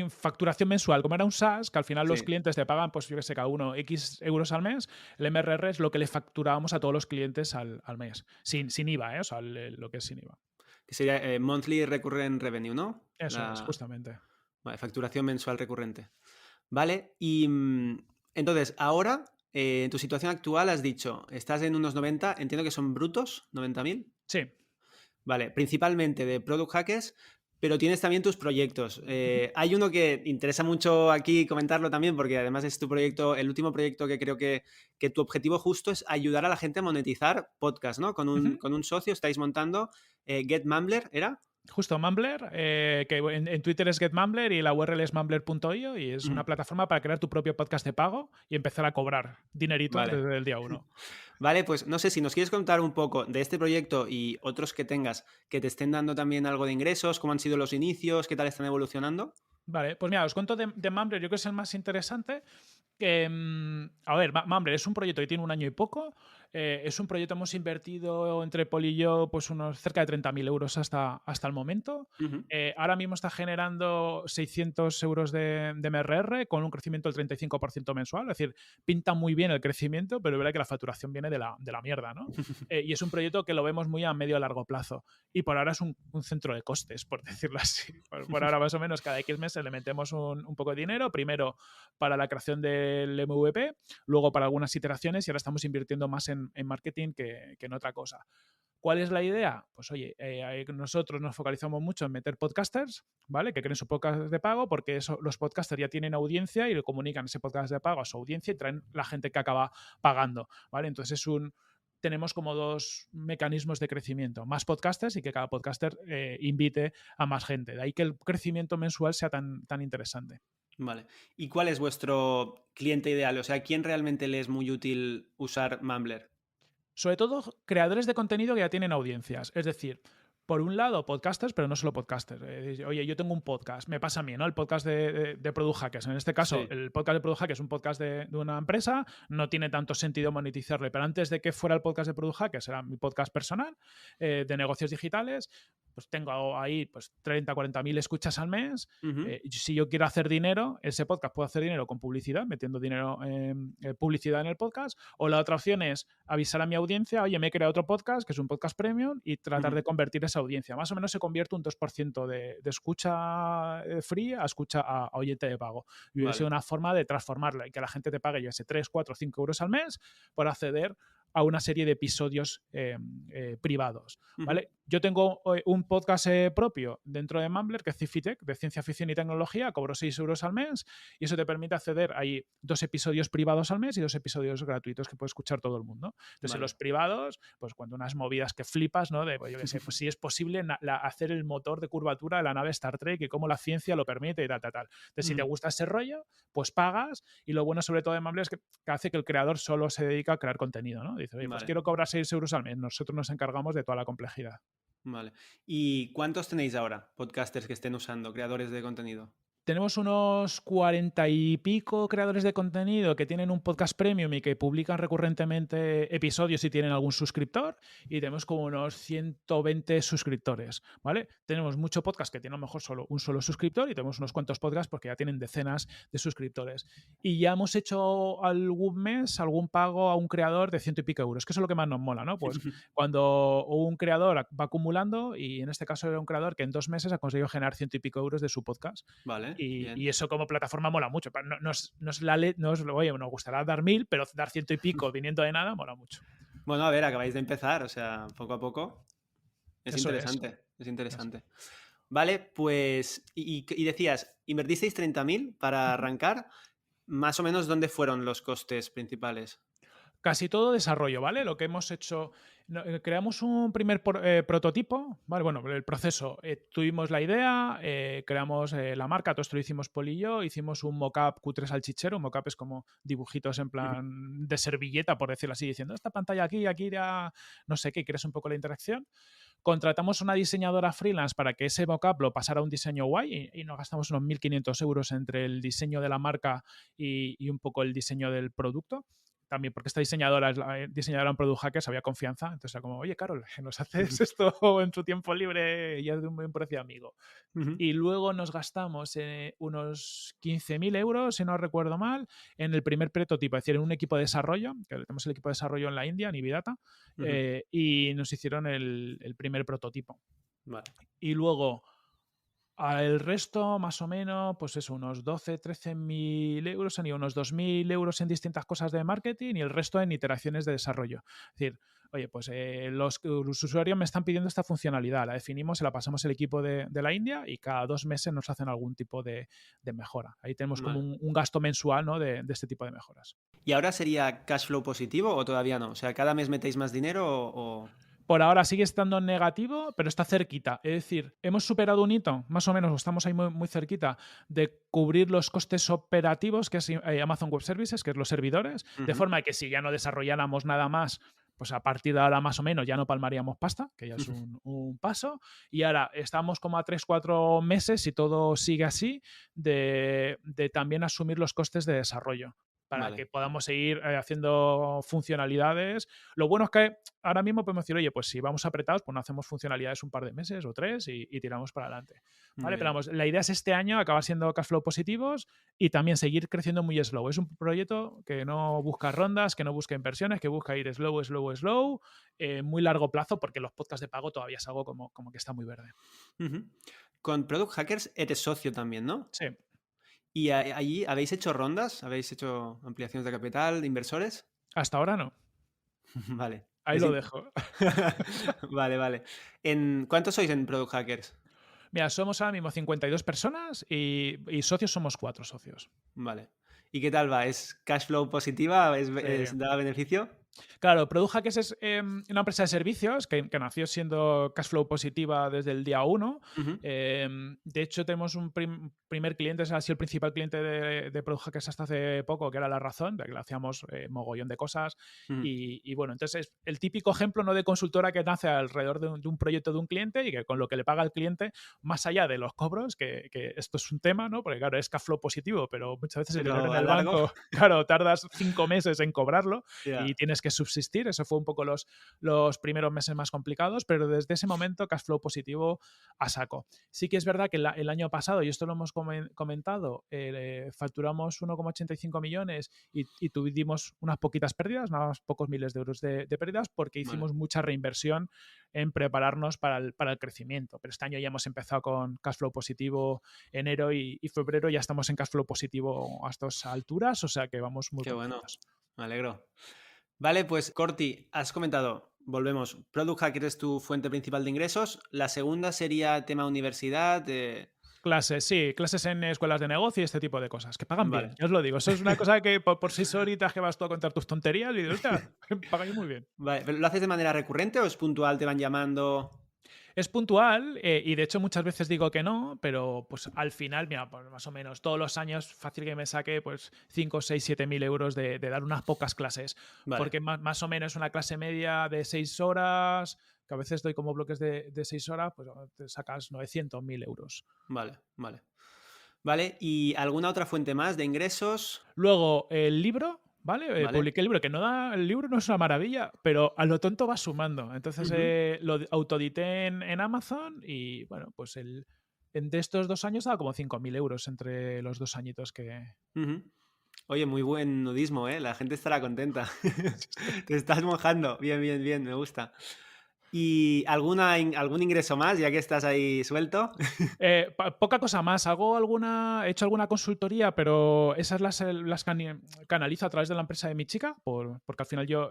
S1: facturación mensual. Como era un SaaS, que al final los
S2: sí.
S1: clientes te pagan, pues yo que sé, cada uno X euros al mes, el MRR es lo que le facturábamos a todos los clientes al mes, sin IVA, ¿eh? O sea, lo que es sin IVA.
S2: Que sería Monthly Recurrent Revenue, ¿no?
S1: Eso es, justamente.
S2: Vale, facturación mensual recurrente. Vale, y entonces, ahora, en tu situación actual has dicho, estás en unos 90, entiendo que son brutos, 90.000.
S1: Sí.
S2: Vale, principalmente de Product Hackers, pero tienes también tus proyectos. Hay uno que interesa mucho aquí comentarlo también, porque además es tu proyecto, el último proyecto que creo que tu objetivo justo es ayudar a la gente a monetizar podcast, ¿no? Con un,
S1: Ujú.
S2: con un socio estáis montando Get Mumbler, ¿era?
S1: Justo, Mumbler, que en Twitter es GetMumbler y la URL es mumbler.io y es una
S2: Ujú.
S1: plataforma para crear tu propio podcast de pago y empezar a cobrar dinerito
S2: Vale.
S1: desde el día uno.
S2: Vale, pues no sé si nos quieres contar un poco de este proyecto y otros que tengas que te estén dando también algo de ingresos, cómo han sido los inicios, qué tal están evolucionando.
S1: Vale, pues mira, os cuento de Mumbler, yo creo que es el más interesante. Que, a ver, Mumbler es un proyecto que tiene un año y poco. Es un proyecto, hemos invertido entre Paul y yo pues unos cerca de 30.000 euros hasta el momento.
S2: Ujú.
S1: Ahora mismo está generando 600 euros de MRR con un crecimiento del 35% mensual. Es decir, pinta muy bien el crecimiento, pero es verdad que la facturación viene de la mierda, ¿no? Y es un proyecto que lo vemos muy a medio a largo plazo. Y por ahora es un centro de costes, por decirlo así. Por ahora, más o menos, cada X meses le metemos un poco de dinero. Primero para la creación del MVP, luego para algunas iteraciones y ahora estamos invirtiendo más en marketing que en otra cosa. ¿Cuál es la idea? Pues oye, nosotros nos focalizamos mucho en meter podcasters, ¿vale? Que creen su podcast de pago porque los podcasters ya tienen audiencia y le comunican ese podcast de pago a su audiencia y traen la gente que acaba pagando, ¿vale? Entonces tenemos como dos mecanismos de crecimiento, más podcasters y que cada podcaster invite a más gente. De ahí que el crecimiento mensual sea tan interesante.
S2: Vale. ¿Y cuál es vuestro cliente ideal? O sea, ¿a quién realmente le es muy útil usar Mumbler?
S1: Sobre todo creadores de contenido que ya tienen audiencias. Es decir, por un lado, podcasters, pero no solo podcasters. Oye, yo tengo un podcast, me pasa a mí, ¿no? El podcast de Product Hackers. En este caso,
S2: Sí.
S1: el podcast de Product Hackers es un podcast de una empresa, no tiene tanto sentido monetizarle, pero antes de que fuera el podcast de Product Hackers, era mi podcast personal de negocios digitales, pues tengo ahí pues 30, 40.000 escuchas al mes.
S2: Ujú.
S1: Si yo quiero hacer dinero, ese podcast puede hacer dinero con publicidad, metiendo dinero publicidad en el podcast, o la otra opción es avisar a mi audiencia, oye, me he creado otro podcast, que es un podcast premium, y tratar
S2: Ujú.
S1: de convertir esa audiencia. Más o menos se convierte un 2% de escucha free a escucha a oyente de pago. Y hubiese
S2: Vale.
S1: una forma de transformarla y que la gente te pague, yo sé, 3, 4, 5 euros al mes por acceder a una serie de episodios privados,
S2: Ujú.
S1: ¿vale? Yo tengo un podcast propio dentro de Mumbler, que es Cifitech, de ciencia ficción y tecnología, cobro 6 euros al mes y eso te permite acceder a 2 episodios privados al mes y 2 episodios gratuitos que puede escuchar todo el mundo. Entonces, en
S2: Vale.
S1: los privados, pues cuando unas movidas que flipas, ¿no? De, pues, yo qué sé, pues si es posible hacer el motor de curvatura de la nave Star Trek y cómo la ciencia lo permite y tal, tal, tal. Entonces, si te
S2: Ujú.
S1: gusta ese rollo, pues pagas y lo bueno sobre todo de Mumbler es que hace que el creador solo se dedica a crear contenido, ¿no? Dice, oye, pues
S2: Vale.
S1: quiero cobrar 6 euros al mes, nosotros nos encargamos de toda la complejidad.
S2: Vale. ¿Y cuántos tenéis ahora, podcasters que estén usando, creadores de contenido?
S1: Tenemos unos 40 y pico creadores de contenido que tienen un podcast premium y que publican recurrentemente episodios si tienen algún suscriptor, y tenemos como unos 120 suscriptores, ¿vale? Tenemos mucho podcast que tiene a lo mejor solo un solo suscriptor y tenemos unos cuantos podcasts porque ya tienen decenas de suscriptores. Y ya hemos hecho algún mes algún pago a un creador de 100 y pico euros, que eso es lo que más nos mola, ¿no? Pues cuando un creador va acumulando, y en este caso era un creador que en 2 meses ha conseguido generar 100 y pico euros de su podcast.
S2: Vale,
S1: Y
S2: bien.
S1: eso como plataforma mola mucho. No es oye, nos gustará dar 1.000, pero dar 100 y pico viniendo de nada mola mucho.
S2: Bueno, a ver, acabáis de empezar, o sea, poco a poco. Es
S1: Eso es.
S2: interesante, es
S1: Eso.
S2: interesante. Vale, pues, y decías, invertisteis 30.000 para
S1: Ujú.
S2: arrancar. Más o menos, ¿dónde fueron los costes principales?
S1: Casi todo desarrollo, ¿vale? Lo que hemos hecho, creamos un primer prototipo, ¿vale? Bueno, el proceso, tuvimos la idea, creamos la marca, todo esto lo hicimos Poli y yo, hicimos un mockup cutre salchichero, un mockup es como dibujitos en
S2: Ujú,
S1: plan de servilleta, por decirlo así, diciendo, esta pantalla aquí, aquí irá, no sé qué, creas un poco la interacción. Contratamos una diseñadora freelance para que ese mockup lo pasara a un diseño guay y nos gastamos unos 1.500 euros entre el diseño de la marca y un poco el diseño del producto. También porque esta diseñadora es la diseñadora en Product Hackers, había confianza. Entonces era como, oye, Carol, ¿nos haces
S2: ujú,
S1: esto en tu tiempo libre y es de un buen precio, amigo?
S2: ujú.
S1: Y luego nos gastamos unos 15.000 euros, si no recuerdo mal, en el primer prototipo, es decir, en un equipo de desarrollo, que tenemos el equipo de desarrollo en la India, en Ividata,
S2: Ujú.
S1: y nos hicieron el primer prototipo.
S2: Vale.
S1: Y luego el resto, más o menos, pues es unos 12, 13.000 euros, han ido unos 2.000 euros en distintas cosas de marketing y el resto en iteraciones de desarrollo. Es decir, oye, pues los usuarios me están pidiendo esta funcionalidad, la definimos, se la pasamos al equipo de la India y cada 2 meses nos hacen algún tipo de mejora. Ahí tenemos como
S2: Vale.
S1: un gasto mensual, ¿no? de este tipo de mejoras.
S2: ¿Y ahora sería cash flow positivo o todavía no? O sea, ¿cada mes metéis más dinero o...?
S1: Por ahora sigue estando en negativo, pero está cerquita. Es decir, hemos superado un hito, más o menos, o estamos ahí muy, muy cerquita, de cubrir los costes operativos, que es Amazon Web Services, que es los servidores, de
S2: Ujú.
S1: forma que si ya no desarrolláramos nada más, pues a partir de ahora más o menos ya no palmaríamos pasta, que ya es un paso. Y ahora estamos como a 3 4 meses, si todo sigue así, de también asumir los costes de desarrollo para
S2: Vale.
S1: que podamos seguir haciendo funcionalidades. Lo bueno es que ahora mismo podemos decir, oye, pues si vamos apretados, pues no hacemos funcionalidades un par de meses o 3 y tiramos para adelante.
S2: Muy
S1: ¿Vale? Pero
S2: bien.
S1: vamos, la idea es este año acabar siendo cash flow positivos y también seguir creciendo muy slow. Es un proyecto que no busca rondas, que no busca inversiones, que busca ir slow, slow, slow, muy largo plazo, porque los podcasts de pago todavía es algo como que está muy verde.
S2: Ujú. Con Product Hackers eres socio también, ¿no?
S1: Sí,
S2: ¿Y allí habéis hecho rondas? ¿Habéis hecho ampliaciones de capital, de inversores?
S1: hasta ahora no.
S2: Vale.
S1: Ahí lo dejo.
S2: Vale, vale. ¿Cuántos sois en Product Hackers?
S1: Mira, somos ahora mismo 52 personas y socios somos 4 socios.
S2: Vale. ¿Y qué tal va? ¿Es cash flow positiva?
S1: Sí.
S2: ¿Da beneficio?
S1: Claro, Product Hackers es una empresa de servicios que nació siendo cash flow positiva desde el día uno.
S2: Ujú.
S1: De hecho, tenemos un primer cliente, ha sido el principal cliente de Product Hackers hasta hace poco, que era La Razón, de que le hacíamos mogollón de cosas.
S2: Ujú.
S1: Y bueno, entonces es el típico ejemplo no de consultora que nace alrededor de un proyecto de un cliente y que con lo que le paga el cliente, más allá de los cobros, que esto es un tema, ¿no? Porque claro, es cash flow positivo, pero muchas veces el dinero
S2: Pero
S1: en
S2: a
S1: el
S2: largo,
S1: banco, claro, tardas 5 meses en cobrarlo y
S2: ya.
S1: tienes que subsistir. Eso fue un poco los primeros meses más complicados, pero desde ese momento cash flow positivo a saco. Sí que es verdad que el año pasado, y esto lo hemos comentado, facturamos 1,85 millones y tuvimos unas poquitas pérdidas, unos pocos miles de euros de pérdidas, porque
S2: Vale.
S1: hicimos mucha reinversión en prepararnos para el crecimiento. Pero este año ya hemos empezado con cash flow positivo enero y febrero, ya estamos en cash flow positivo a estas alturas, o sea que vamos muy
S2: Qué bueno.
S1: contentos.
S2: Me alegro. Vale, pues Corti, has comentado, volvemos, Product Hacker es tu fuente principal de ingresos. La segunda sería tema universidad.
S1: Clases, sí, clases en escuelas de negocio y este tipo de cosas, que pagan bien,
S2: Vale.
S1: ya os lo digo. Eso es una cosa que por 6 horitas que vas tú a contar tus tonterías y dices, hostia, pagáis muy bien.
S2: Vale, ¿pero lo haces de manera recurrente o es puntual? ¿Te van llamando?
S1: Es puntual y de hecho muchas veces digo que no, pero pues al final, mira, pues más o menos todos los años fácil que me saque pues 5 6 7 mil euros de dar unas pocas clases,
S2: Vale,
S1: porque más o menos una clase media de 6 horas, que a veces doy como bloques de 6 horas, pues te sacas 900.000 euros.
S2: vale, vale. Vale, ¿y alguna otra fuente más de ingresos?
S1: Luego, el libro, ¿vale?
S2: Vale.
S1: Publiqué el libro, que no da, el libro no es una maravilla, pero a lo tonto va sumando. Entonces
S2: Ujú,
S1: lo autoedité en Amazon y bueno, pues de estos 2 años daba como 5.000 euros entre los 2 añitos que...
S2: ujú. Oye, muy buen nudismo, ¿eh? La gente estará contenta. Te estás mojando. Bien, bien, bien, me gusta. ¿Y algún ingreso más, ya que estás ahí suelto?
S1: Poca cosa más. He hecho alguna consultoría, pero esas las canalizo a través de la empresa de mi chica, porque al final yo,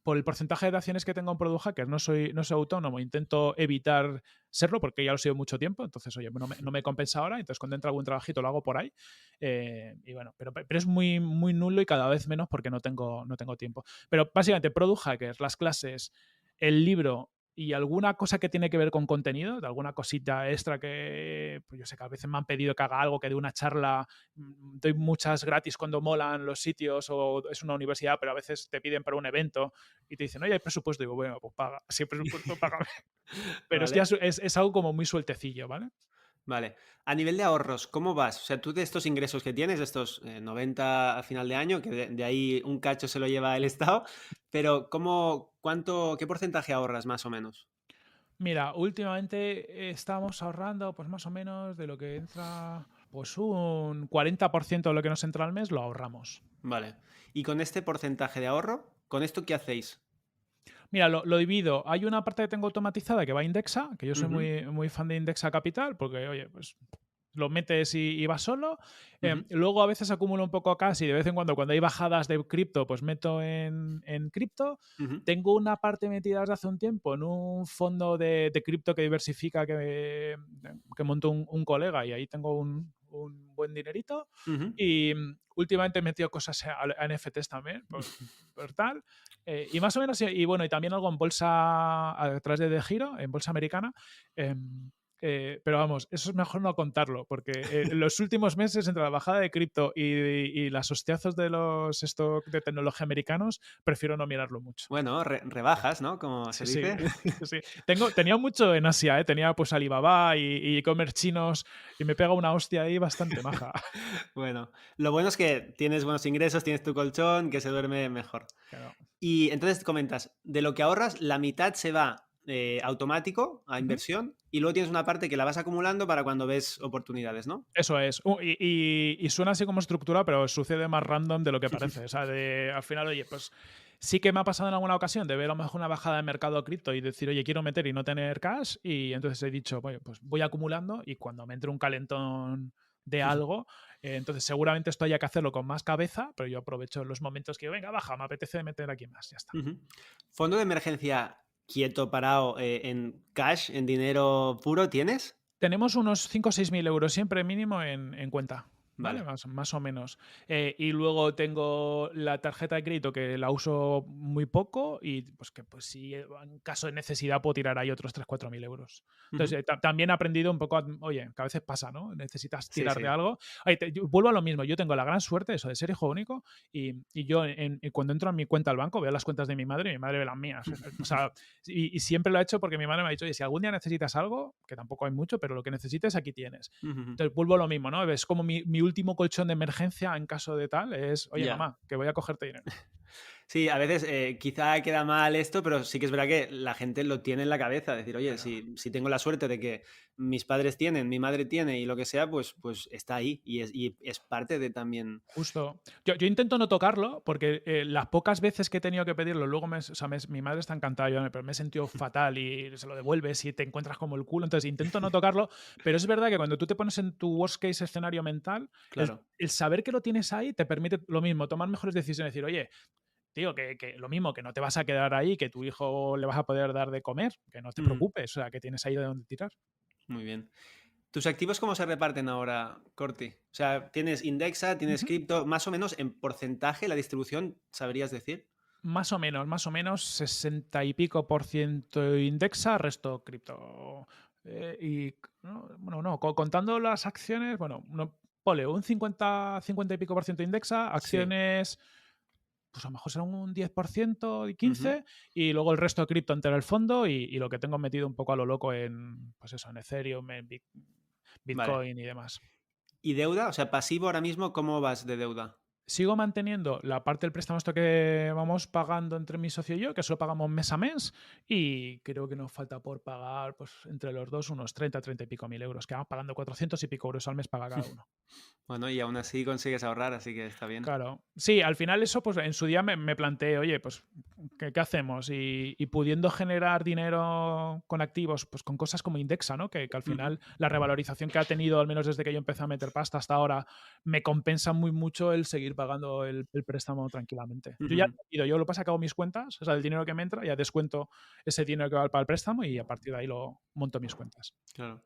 S1: por el porcentaje de acciones que tengo en Product Hackers, no soy autónomo, intento evitar serlo porque ya lo he sido mucho tiempo, entonces, oye, no me compensa ahora, entonces cuando entra algún trabajito lo hago por ahí. Y bueno, pero es muy, muy nulo y cada vez menos porque no tengo tiempo. Pero básicamente, Product Hackers, las clases, el libro y alguna cosa que tiene que ver con contenido, de alguna cosita extra que, pues yo sé que a veces me han pedido que haga algo, que dé una charla, doy muchas gratis cuando molan los sitios o es una universidad, pero a veces te piden para un evento y te dicen, oye, hay presupuesto, y digo, bueno, pues paga, si hay presupuesto, págame. Pero
S2: Vale.
S1: es algo como muy sueltecillo, ¿vale?
S2: Vale. A nivel de ahorros, ¿cómo vas? O sea, tú de estos ingresos que tienes, estos 90 a final de año, que de ahí un cacho se lo lleva el Estado, pero qué porcentaje ahorras más o menos?
S1: Mira, últimamente estamos ahorrando pues más o menos de lo que entra, pues un 40% de lo que nos entra al mes lo ahorramos.
S2: Vale. Y con este porcentaje de ahorro, ¿con esto qué hacéis?
S1: Mira, lo divido. Hay una parte que tengo automatizada que va a Indexa, que yo soy
S2: Ujú,
S1: muy, muy fan de Indexa Capital, porque, oye, pues lo metes y va solo.
S2: ujú,
S1: Luego a veces acumulo un poco acá, y de vez en cuando hay bajadas de cripto, pues meto en cripto.
S2: ujú,
S1: Tengo una parte metida desde hace un tiempo en un fondo de cripto que diversifica que montó un colega y ahí tengo un buen dinerito.
S2: ujú.
S1: Y últimamente he metido cosas a NFTs también, por tal. Y más o menos, y bueno, y también algo en bolsa a través de Giro, en bolsa americana. em, pero vamos, eso es mejor no contarlo, porque en los últimos meses, entre la bajada de cripto y las hostiazos de los stock de tecnología americanos, prefiero no mirarlo mucho.
S2: Bueno, rebajas, ¿no? Como se
S1: Sí, sí,
S2: dice.
S1: sí. Tenía mucho en Asia, ¿eh? Tenía pues Alibaba y e-commerce chinos y me pega una hostia ahí bastante maja.
S2: Bueno, lo bueno es que tienes buenos ingresos, tienes tu colchón, que se duerme mejor.
S1: Claro.
S2: Y entonces comentas, de lo que ahorras, la mitad se va automático a
S1: Ujú.
S2: inversión y luego tienes una parte que la vas acumulando para cuando ves oportunidades, ¿no?
S1: Eso es. Y suena así como estructura, pero sucede más random de lo que parece. O sea, al final, oye, pues sí que me ha pasado en alguna ocasión de ver a lo mejor una bajada de mercado cripto y decir, oye, quiero meter y no tener cash. Y entonces he dicho, oye, pues voy acumulando y cuando me entre un calentón de algo, entonces seguramente esto haya que hacerlo con más cabeza, pero yo aprovecho los momentos que, venga, baja, me apetece meter aquí más, ya está.
S2: Ujú. Fondo de emergencia quieto, parado, en cash, en dinero puro, ¿tienes?
S1: Tenemos unos 5 o 6 mil euros siempre mínimo en cuenta. ¿Vale?
S2: Vale.
S1: Más o menos. Y luego tengo la tarjeta de crédito que la uso muy poco y pues que pues si en caso de necesidad puedo tirar ahí otros 3 4 mil euros.
S2: Ujú.
S1: Entonces también he aprendido un poco, oye, que a veces pasa, ¿no? Necesitas
S2: Sí,
S1: tirar de
S2: sí.
S1: algo. Oye, yo vuelvo a lo mismo, yo tengo la gran suerte eso de ser hijo único y yo cuando entro a mi cuenta al banco veo las cuentas de mi madre y mi madre ve las mías. O sea, y siempre lo he hecho porque mi madre me ha dicho, oye, si algún día necesitas algo, que tampoco hay mucho, pero lo que necesites aquí tienes.
S2: Ujú.
S1: Entonces vuelvo a lo mismo, ¿no? Es como mi último colchón de emergencia en caso de tal, es, oye,
S2: Ya.
S1: mamá, que voy a cogerte dinero.
S2: Sí, a veces quizá queda mal esto, pero sí que es verdad que la gente lo tiene en la cabeza. Decir, oye,
S1: Claro.
S2: si tengo la suerte de que mis padres tienen, mi madre tiene y lo que sea, pues está ahí y es parte de también.
S1: Justo. Yo intento no tocarlo porque las pocas veces que he tenido que pedirlo, luego o sea, mi madre está encantada, pero me he sentido fatal y se lo devuelves y te encuentras como el culo. Entonces intento no tocarlo, pero es verdad que cuando tú te pones en tu worst case escenario mental,
S2: Claro.
S1: el saber que lo tienes ahí te permite lo mismo, tomar mejores decisiones. Decir, oye, tío, que lo mismo, que no te vas a quedar ahí, que tu hijo le vas a poder dar de comer, que no te
S2: Ujú.
S1: preocupes, o sea, que tienes ahí de dónde tirar.
S2: Muy bien. ¿Tus activos cómo se reparten ahora, Corti? O sea, ¿tienes Indexa, tienes
S1: Ujú.
S2: cripto? Más o menos en porcentaje, la distribución, ¿sabrías decir?
S1: Más o menos 60 y pico por ciento Indexa, resto cripto. Bueno, no, contando las acciones, bueno, no, ponle un 50 y pico por ciento Indexa,
S2: Sí.
S1: acciones, pues a lo mejor será un 10% y
S2: Ujú.
S1: 15%, y luego el resto de cripto entero el fondo y lo que tengo metido un poco a lo loco en, pues eso, en Ethereum, en
S2: Vale.
S1: Bitcoin y demás.
S2: ¿Y deuda? O sea, pasivo ahora mismo, ¿cómo vas de deuda?
S1: Sigo manteniendo la parte del préstamo esto que vamos pagando entre mi socio y yo, que eso lo pagamos mes a mes, y creo que nos falta por pagar pues, entre los dos unos 30 y pico mil euros, que vamos pagando 400 y pico euros al mes para cada uno.
S2: Bueno, y aún así consigues ahorrar, así que está bien.
S1: Claro. Sí, al final eso, pues en su día me planteé, oye, pues, ¿qué hacemos? Y pudiendo generar dinero con activos, pues con cosas como Indexa, ¿no? Que al
S2: Ujú.
S1: final la revalorización que ha tenido, al menos desde que yo empecé a meter pasta hasta ahora, me compensa muy mucho el seguir pagando el préstamo tranquilamente. Yo ya
S2: Ujú.
S1: he ido, yo lo paso a cabo mis cuentas, o sea, el dinero que me entra, ya descuento ese dinero que va para el préstamo y a partir de ahí lo monto mis cuentas.
S2: Claro.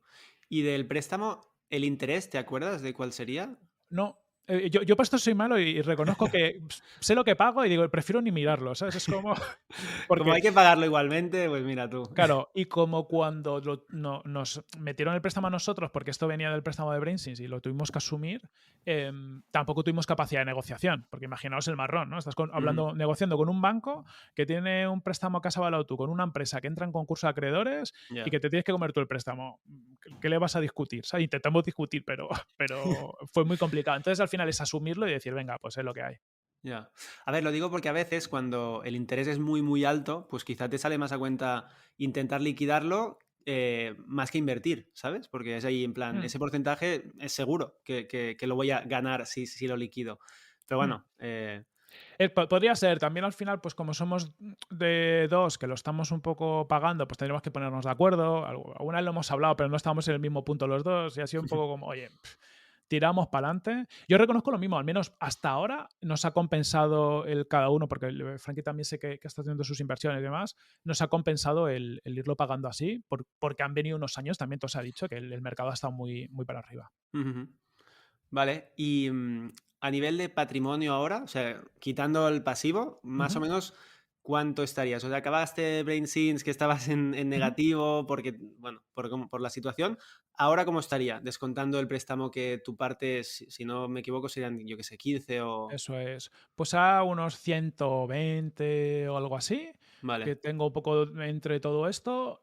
S2: ¿Y del préstamo, el interés, te acuerdas de cuál sería?
S1: No, Yo para esto soy malo y reconozco que sé lo que pago y digo, prefiero ni mirarlo, ¿sabes? Es como
S2: Como
S1: porque
S2: hay que pagarlo igualmente, pues mira tú.
S1: claro, y como cuando nos metieron el préstamo a nosotros, porque esto venía del préstamo de Brainsys y lo tuvimos que asumir, tampoco tuvimos capacidad de negociación, porque imaginaos el marrón, ¿no? Estás
S2: Ujú.
S1: negociando con un banco que tiene un préstamo que has avalado tú, con una empresa que entra en concurso de acreedores y
S2: Ya.
S1: que te tienes que comer tú el préstamo. ¿Qué le vas a discutir? O sea, intentamos discutir, pero fue muy complicado. Entonces al final es asumirlo y decir, venga, pues es lo que hay.
S2: Ya. A ver, lo digo porque a veces cuando el interés es muy, muy alto, pues quizá te sale más a cuenta intentar liquidarlo más que invertir, ¿sabes? Porque es ahí en plan,
S1: Mm,
S2: ese porcentaje es seguro que lo voy a ganar si lo liquido. Pero
S1: mm.
S2: bueno,
S1: Podría ser, también al final, pues como somos de dos que lo estamos un poco pagando, pues tendríamos que ponernos de acuerdo. Alguna vez lo hemos hablado, pero no estábamos en el mismo punto los dos y ha sido un poco como, oye, tiramos para adelante. Yo reconozco lo mismo, al menos hasta ahora nos ha compensado el cada uno, porque Frankie también sé que está haciendo sus inversiones y demás, nos ha compensado el irlo pagando así, porque han venido unos años, también te os ha dicho que el mercado ha estado muy, muy para arriba.
S2: ujú. Vale. Y a nivel de patrimonio ahora, o sea, quitando el pasivo, más o
S1: Ujú,
S2: menos, ¿cuánto estarías? O sea, acabaste BrainSense que estabas en
S1: ujú.
S2: negativo porque, bueno, por la situación. ¿Ahora cómo estaría? Descontando el préstamo que tu parte, si no me equivoco, serían, yo qué sé, 15 o...
S1: Eso es. Pues a unos 120 o algo así, que
S2: Vale,
S1: tengo un poco entre todo esto.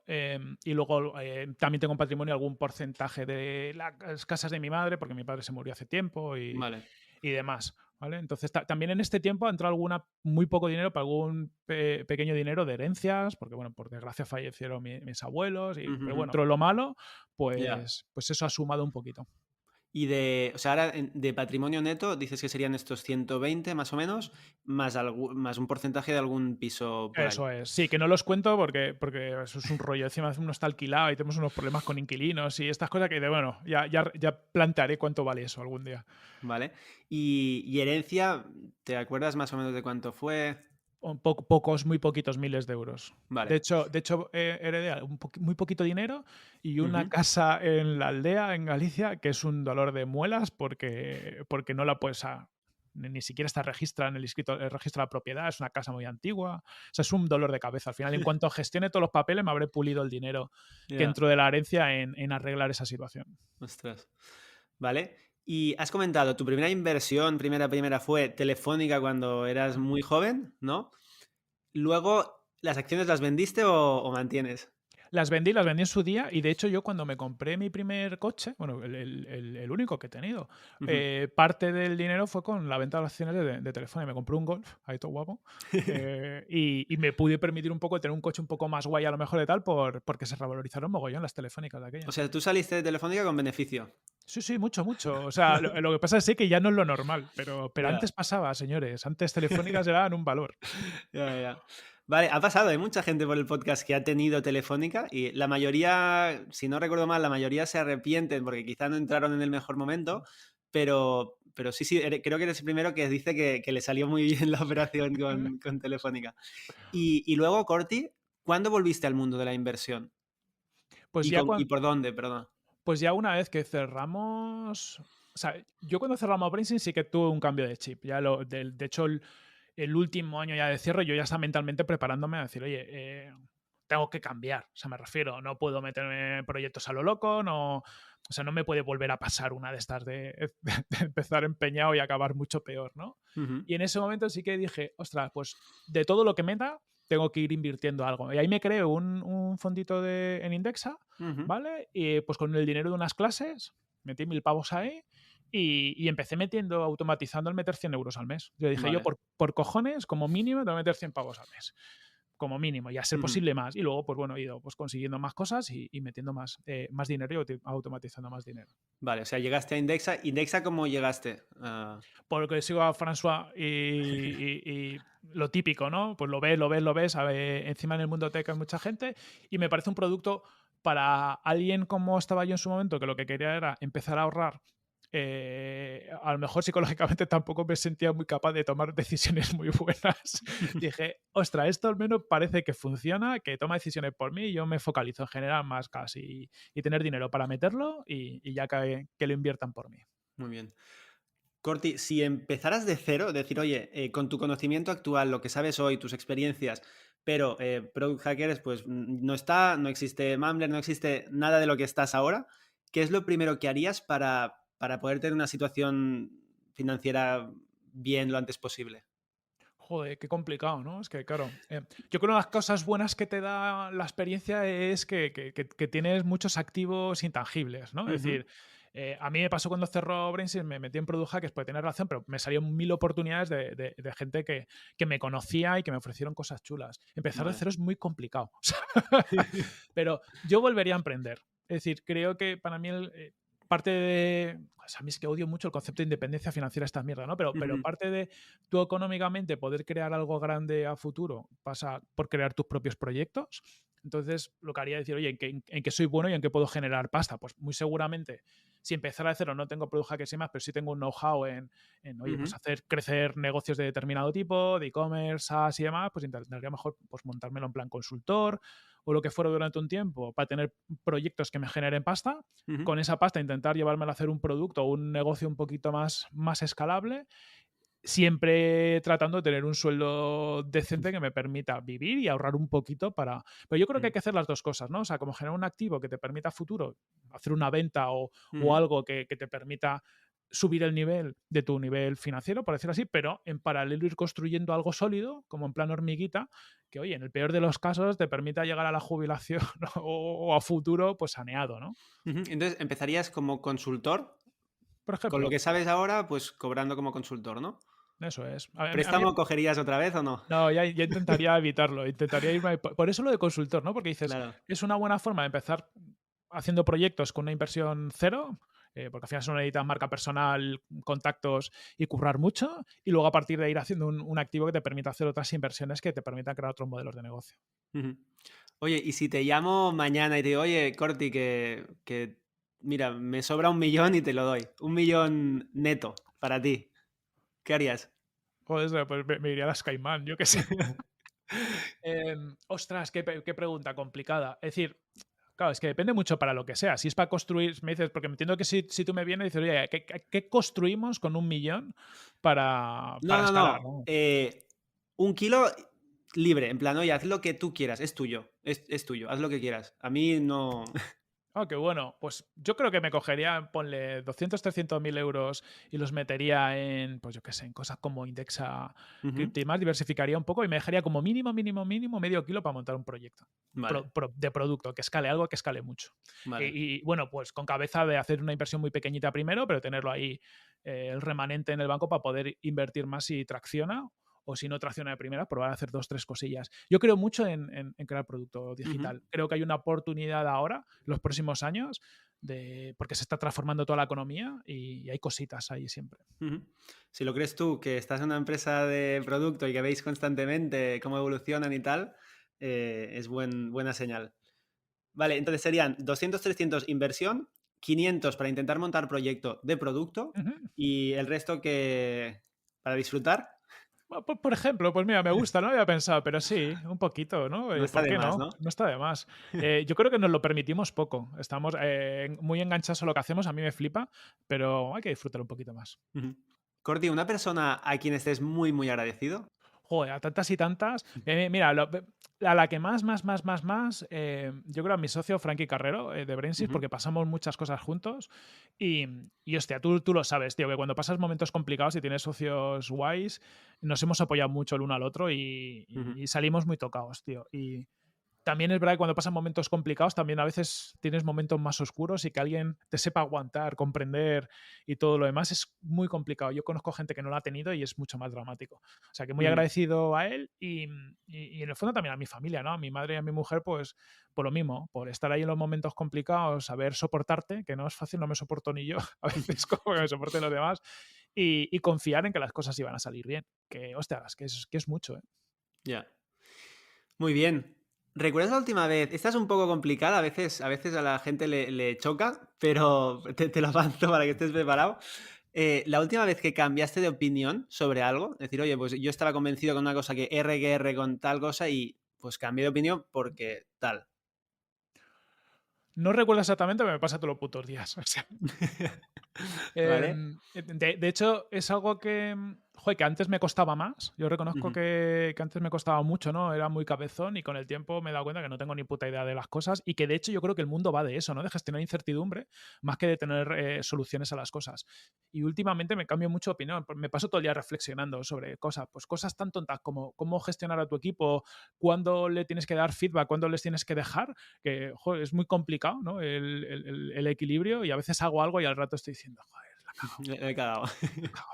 S1: Y luego también tengo en patrimonio algún porcentaje de las casas de mi madre, porque mi padre se murió hace tiempo
S2: vale.
S1: y demás. ¿Vale? Entonces, también en este tiempo ha entrado muy poco dinero para algún pequeño dinero de herencias, porque, bueno, por desgracia fallecieron mis abuelos,
S2: Ujú,
S1: pero
S2: ujú.
S1: bueno, dentro de lo malo,
S2: Ya.
S1: pues eso ha sumado un poquito.
S2: Y de, o sea, ahora de patrimonio neto dices que serían estos 120 más o menos, más, más un porcentaje de algún piso por ahí.
S1: Eso es. Sí, que no los cuento porque eso es un rollo. Encima uno está alquilado y tenemos unos problemas con inquilinos y estas cosas que de bueno, ya plantearé cuánto vale eso algún día.
S2: Vale. Y herencia, ¿te acuerdas más o menos de cuánto fue?
S1: Pocos, muy poquitos miles de euros.
S2: Vale.
S1: De hecho heredé muy poquito dinero y una
S2: Ujú.
S1: casa en la aldea, en Galicia, que es un dolor de muelas porque no la puedes... Ni siquiera está registrada en el registro de la propiedad, es una casa muy antigua. O sea, es un dolor de cabeza. Al final, en cuanto gestione todos los papeles, me habré pulido el dinero que
S2: Ya,
S1: entró de la herencia en arreglar esa situación.
S2: ostras. Vale. Y has comentado, tu primera inversión, primera fue Telefónica cuando eras muy joven, ¿no? Luego, ¿las acciones las vendiste o mantienes?
S1: Las vendí en su día y de hecho yo cuando me compré mi primer coche, bueno, el único que he tenido,
S2: Ujú.
S1: parte del dinero fue con la venta de las acciones de Telefónica. Me compré un Golf, ahí todo guapo, y me pude permitir un poco tener un coche un poco más guay a lo mejor de tal porque se revalorizaron mogollón las telefónicas de
S2: O
S1: aquella.
S2: sea, tú saliste de Telefónica con beneficio.
S1: Sí, sí, mucho, mucho. O sea, lo que pasa es sí que ya no es lo normal, pero
S2: Ya.
S1: antes pasaba, señores. Antes telefónicas eran un valor.
S2: Ya, ya. Vale, ha pasado, hay mucha gente por el podcast que ha tenido Telefónica y la mayoría, si no recuerdo mal, la mayoría se arrepienten porque quizá no entraron en el mejor momento, pero sí, sí, creo que eres el primero que dice que le salió muy bien la operación con Telefónica. Y luego, Corti, ¿cuándo volviste al mundo de la inversión?
S1: Pues
S2: ¿Y,
S1: ya
S2: y por dónde, perdón?
S1: Pues ya una vez que cerramos. O sea, yo cuando cerramos Brainsyn sí que tuve un cambio de chip. De hecho, el último año ya de cierre, yo ya estaba mentalmente preparándome a decir, oye, tengo que cambiar. O sea, me refiero, no puedo meterme en proyectos a lo loco, no. O sea, no me puede volver a pasar una de estas de empezar empeñado y acabar mucho peor, ¿no?
S2: Ujú.
S1: Y en ese momento sí que dije, ostras, pues de todo lo que meta, tengo que ir invirtiendo algo. Y ahí me creé un fondito en Indexa,
S2: Ujú.
S1: ¿vale? Y pues con el dinero de unas clases, metí 1.000 pavos ahí y empecé metiendo, automatizando el meter 100 euros al mes. Yo dije, yo
S2: Vale.
S1: por cojones, como mínimo, tengo que meter 100 pavos al mes. Como mínimo, y a ser
S2: Ujú.
S1: posible más. Y luego, pues bueno, he ido pues, consiguiendo más cosas y metiendo más dinero y automatizando más dinero.
S2: Vale, o sea, llegaste a Indexa. ¿Indexa cómo llegaste? Ah,
S1: Porque sigo a François y lo típico, ¿no? Pues lo ves, encima en el mundo tech hay mucha gente y me parece un producto para alguien como estaba yo en su momento, que lo que quería era empezar a ahorrar. A lo mejor psicológicamente tampoco me sentía muy capaz de tomar decisiones muy buenas. Dije, ostra, esto al menos parece que funciona, que toma decisiones por mí y yo me focalizo en generar más y tener dinero para meterlo y ya que lo inviertan por mí.
S2: muy bien. Corti, si empezaras de cero, decir, oye, con tu conocimiento actual, lo que sabes hoy, tus experiencias, pero Product Hackers, pues no está, no existe Mumbler, no existe nada de lo que estás ahora, ¿qué es lo primero que harías para poder tener una situación financiera bien lo antes posible?
S1: Joder, qué complicado, ¿no? Es que, claro, yo creo que una de las cosas buenas que te da la experiencia es que tienes muchos activos intangibles, ¿no? Es
S2: Ujú,
S1: decir, a mí me pasó cuando cerró Brainsys, me metí en Product Hackers, puede tener razón, pero me salieron 1000 oportunidades de gente que me conocía y que me ofrecieron cosas chulas. Empezar de
S2: vale.
S1: cero es muy complicado, o sea, pero yo volvería a emprender. Es decir, creo que para mí parte de... O sea, a mí es que odio mucho el concepto de independencia financiera, esta mierda, ¿no? Pero
S2: Ujú,
S1: parte de tú económicamente poder crear algo grande a futuro pasa por crear tus propios proyectos. Entonces, lo que haría es decir, oye, ¿en qué soy bueno y en qué puedo generar pasta? Pues muy seguramente, si empezara de cero, no tengo product hackers y más, pero sí tengo un know-how oye, pues
S2: ujú,
S1: hacer crecer negocios de determinado tipo, de e-commerce, SaaS y demás, pues intentaría mejor pues, montármelo en plan consultor o lo que fuera durante un tiempo para tener proyectos que me generen pasta.
S2: ujú.
S1: Con esa pasta intentar llevármelo a hacer un producto o un negocio un poquito más escalable, siempre tratando de tener un sueldo decente que me permita vivir y ahorrar un poquito para... Pero yo creo que hay
S2: Mm,
S1: que hacer las dos cosas, ¿no? O sea, como generar un activo que te permita a futuro hacer una venta o
S2: ujú.
S1: algo que te permita subir el nivel de tu nivel financiero, por decirlo así, pero en paralelo ir construyendo algo sólido, como en plan hormiguita, que, oye, en el peor de los casos te permita llegar a la jubilación o a futuro, pues saneado, ¿no?
S2: Ujú. Entonces, empezarías como consultor,
S1: Por
S2: con lo
S1: ejemplo,
S2: que sabes ahora, pues cobrando como consultor, ¿no?
S1: eso es. A mí
S2: ¿Préstamo cogerías otra vez o no?
S1: no, ya intentaría evitarlo, intentaría irme por eso lo de consultor, ¿no? Porque dices,
S2: Claro.
S1: es una buena forma de empezar haciendo proyectos con una inversión cero, porque al final solo necesitas marca personal, contactos y currar mucho, y luego a partir de ir haciendo un activo que te permita hacer otras inversiones que te permitan crear otros modelos de negocio.
S2: Ujú. Oye, y si te llamo mañana y te digo, oye, Corti, que mira, me sobra 1 millón y te lo doy. 1 millón neto para ti. ¿Qué harías?
S1: Joder, pues me iría a las Caimán, yo qué sé. Ostras, qué pregunta complicada. Es decir, claro, es que depende mucho para lo que sea. Si es para construir, me dices, porque me entiendo que si tú me vienes y dices, oye, ¿qué construimos con 1 millón
S2: No,
S1: para
S2: no,
S1: escalar?
S2: no.
S1: ¿No?
S2: 1 kilo libre, en plan, oye, haz lo que tú quieras, es tuyo, es tuyo, haz lo que quieras. A mí no.
S1: Ah, qué bueno. Pues yo creo que me cogería, ponle 200, 300 mil euros y los metería en, pues yo qué sé, en cosas como Indexa,
S2: Ujú.
S1: Crypto y más, diversificaría un poco y me dejaría como mínimo medio kilo para montar un proyecto
S2: Vale,
S1: de producto, que escale algo que escale mucho.
S2: vale.
S1: Bueno, pues con cabeza de hacer una inversión muy pequeñita primero, pero tenerlo ahí el remanente en el banco para poder invertir más si tracciona o si no tracciona de primera, probar a hacer dos, tres cosillas. Yo creo mucho en crear producto
S2: Ujú.
S1: digital. Creo que hay una oportunidad ahora, los próximos años, porque se está transformando toda la economía y hay cositas ahí siempre.
S2: Ujú. Si lo crees tú, que estás en una empresa de producto y que veis constantemente cómo evolucionan y tal, es buena señal. Vale, entonces serían 200, 300 inversión, 500 para intentar montar proyecto de producto
S1: Ujú.
S2: y el resto que para disfrutar.
S1: Bueno, por ejemplo, pues mira, me gusta, no lo había pensado, pero sí, un poquito, ¿no?
S2: No está
S1: ¿Por
S2: de
S1: qué
S2: más,
S1: no?
S2: ¿no?
S1: No está de más. Yo creo que nos lo permitimos poco. Estamos muy enganchados a lo que hacemos, a mí me flipa, pero hay que disfrutar un poquito más.
S2: Ujú. Corti, una persona a quien estés muy, muy agradecido.
S1: Joder, a tantas y tantas. Mira, a la que más, yo creo a mi socio Frankie Carrero de Brainsys,
S2: Ujú,
S1: porque pasamos muchas cosas juntos. Y hostia, tú lo sabes, tío, que cuando pasas momentos complicados y tienes socios guays, nos hemos apoyado mucho el uno al otro
S2: ujú.
S1: y salimos muy tocados, tío. Y también es verdad que cuando pasan momentos complicados, también a veces tienes momentos más oscuros y que alguien te sepa aguantar, comprender y todo lo demás es muy complicado. Yo conozco gente que no lo ha tenido y es mucho más dramático. O sea que muy
S2: Ujú.
S1: agradecido a él y en el fondo también a mi familia, ¿no? A mi madre y a mi mujer, pues por lo mismo, por estar ahí en los momentos complicados, saber soportarte, que no es fácil, no me soporto ni yo, a veces como que me soporten los demás, y confiar en que las cosas iban a salir bien. Que, hostias, que es mucho, ¿eh?
S2: Ya. Muy bien. ¿Recuerdas la última vez? Esta es un poco complicada, a veces a la gente le choca, pero te lo avanzo para que estés preparado. La última vez que cambiaste de opinión sobre algo, es decir, oye, pues yo estaba convencido con una cosa que R con tal cosa y pues cambié de opinión porque tal.
S1: No recuerdo exactamente, pero me pasa todos los putos días. O sea,
S2: ¿Vale?
S1: de hecho, es algo que, joder, que antes me costaba más. Yo reconozco
S2: Ujú.
S1: que antes me costaba mucho, ¿no? Era muy cabezón y con el tiempo me he dado cuenta que no tengo ni puta idea de las cosas y que de hecho yo creo que el mundo va de eso, ¿no? De gestionar incertidumbre más que de tener soluciones a las cosas. Y últimamente me cambio mucho de opinión. Me paso todo el día reflexionando sobre cosas, pues cosas tan tontas como cómo gestionar a tu equipo, cuándo le tienes que dar feedback, cuándo les tienes que dejar, que joder, es muy complicado, ¿no? El equilibrio y a veces hago algo y al rato estoy diciendo, joder, la cago.
S2: Me he cagado.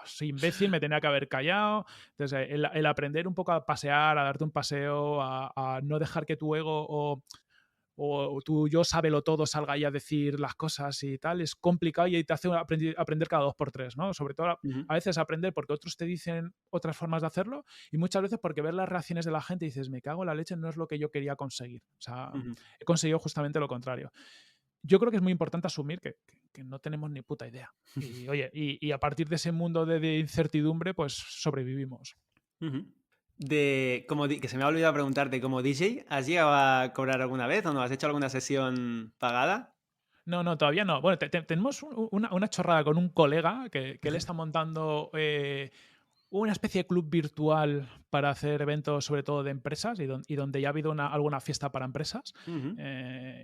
S1: Soy imbécil, me tenía que haber callado. Entonces, el aprender un poco a pasear, a darte un paseo, a no dejar que tu ego o tu yo sábelo todo salga ahí a decir las cosas y tal, es complicado y te hace aprender cada dos por tres, ¿no? Sobre todo
S2: Ujú,
S1: a veces aprender porque otros te dicen otras formas de hacerlo y muchas veces porque ver las reacciones de la gente y dices, me cago en la leche, no es lo que yo quería conseguir. O sea,
S2: ujú.
S1: he conseguido justamente lo contrario. Yo creo que es muy importante asumir que no tenemos ni puta idea. Y oye, y a partir de ese mundo de incertidumbre, pues sobrevivimos.
S2: Ujú. Que se me ha olvidado preguntarte, como DJ, ¿has llegado a cobrar alguna vez o no? ¿Has hecho alguna sesión pagada?
S1: No, no, todavía no. Bueno, tenemos una chorrada con un colega que él está montando una especie de club virtual para hacer eventos, sobre todo de empresas, y donde ya ha habido alguna fiesta para empresas.
S2: Ujú.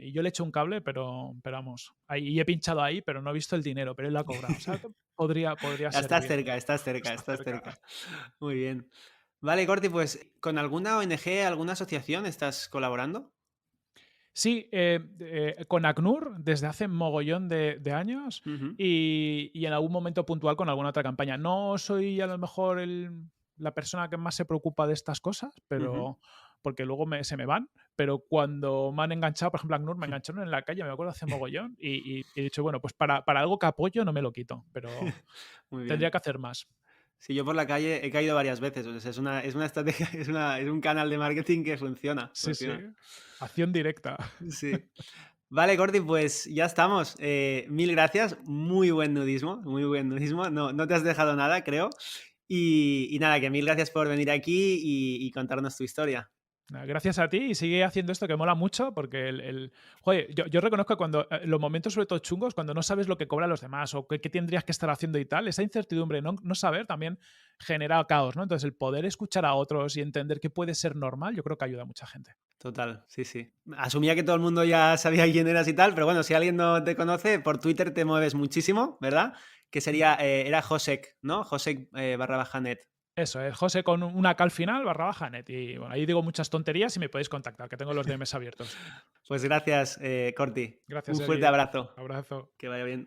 S1: Y yo le he hecho un cable, pero vamos. Y he pinchado ahí, pero no he visto el dinero, pero él lo ha cobrado. O sea, que podría
S2: Ya estás
S1: servir.
S2: cerca, estás cerca,
S1: Está
S2: estás
S1: cerca.
S2: cerca. Muy bien. Vale, Corti, pues ¿con alguna ONG, alguna asociación estás colaborando?
S1: Sí, con ACNUR desde hace mogollón de años
S2: Ujú,
S1: y en algún momento puntual con alguna otra campaña. No soy a lo mejor la persona que más se preocupa de estas cosas,
S2: ujú.
S1: pero porque luego se me van, pero cuando me han enganchado, por ejemplo, ACNUR me engancharon en la calle, me acuerdo hace mogollón, y he dicho, bueno, pues para algo que apoyo no me lo quito, pero
S2: Muy
S1: tendría
S2: bien.
S1: que hacer más.
S2: Sí, yo por la calle he caído varias veces. O sea, es una estrategia, es un canal de marketing que funciona.
S1: Sí, sí,
S2: Funciona.
S1: acción directa.
S2: Sí. Vale, Corti, pues ya estamos. Mil gracias. Muy buen nudismo, muy buen nudismo. No, no te has dejado nada, creo. Y nada, que mil gracias por venir aquí y contarnos tu historia.
S1: Gracias a ti y sigue haciendo esto que mola mucho porque joder, yo reconozco que cuando los momentos sobre todo chungos, cuando no sabes lo que cobran los demás o qué tendrías que estar haciendo y tal, esa incertidumbre, no saber también genera caos, ¿no? Entonces el poder escuchar a otros y entender que puede ser normal, yo creo que ayuda a mucha gente.
S2: Total, sí, sí. Asumía que todo el mundo ya sabía quién eras y tal, pero bueno, si alguien no te conoce, por Twitter te mueves muchísimo, ¿verdad? Que sería, era Josek, ¿no? Josek barra baja net.
S1: Eso es, José con una K al final, barra baja net. Y bueno, ahí digo muchas tonterías y me podéis contactar, que tengo los DMs abiertos.
S2: Pues gracias, Corti.
S1: Gracias,
S2: Un fuerte
S1: Sergi.
S2: abrazo.
S1: Abrazo.
S2: Que vaya bien.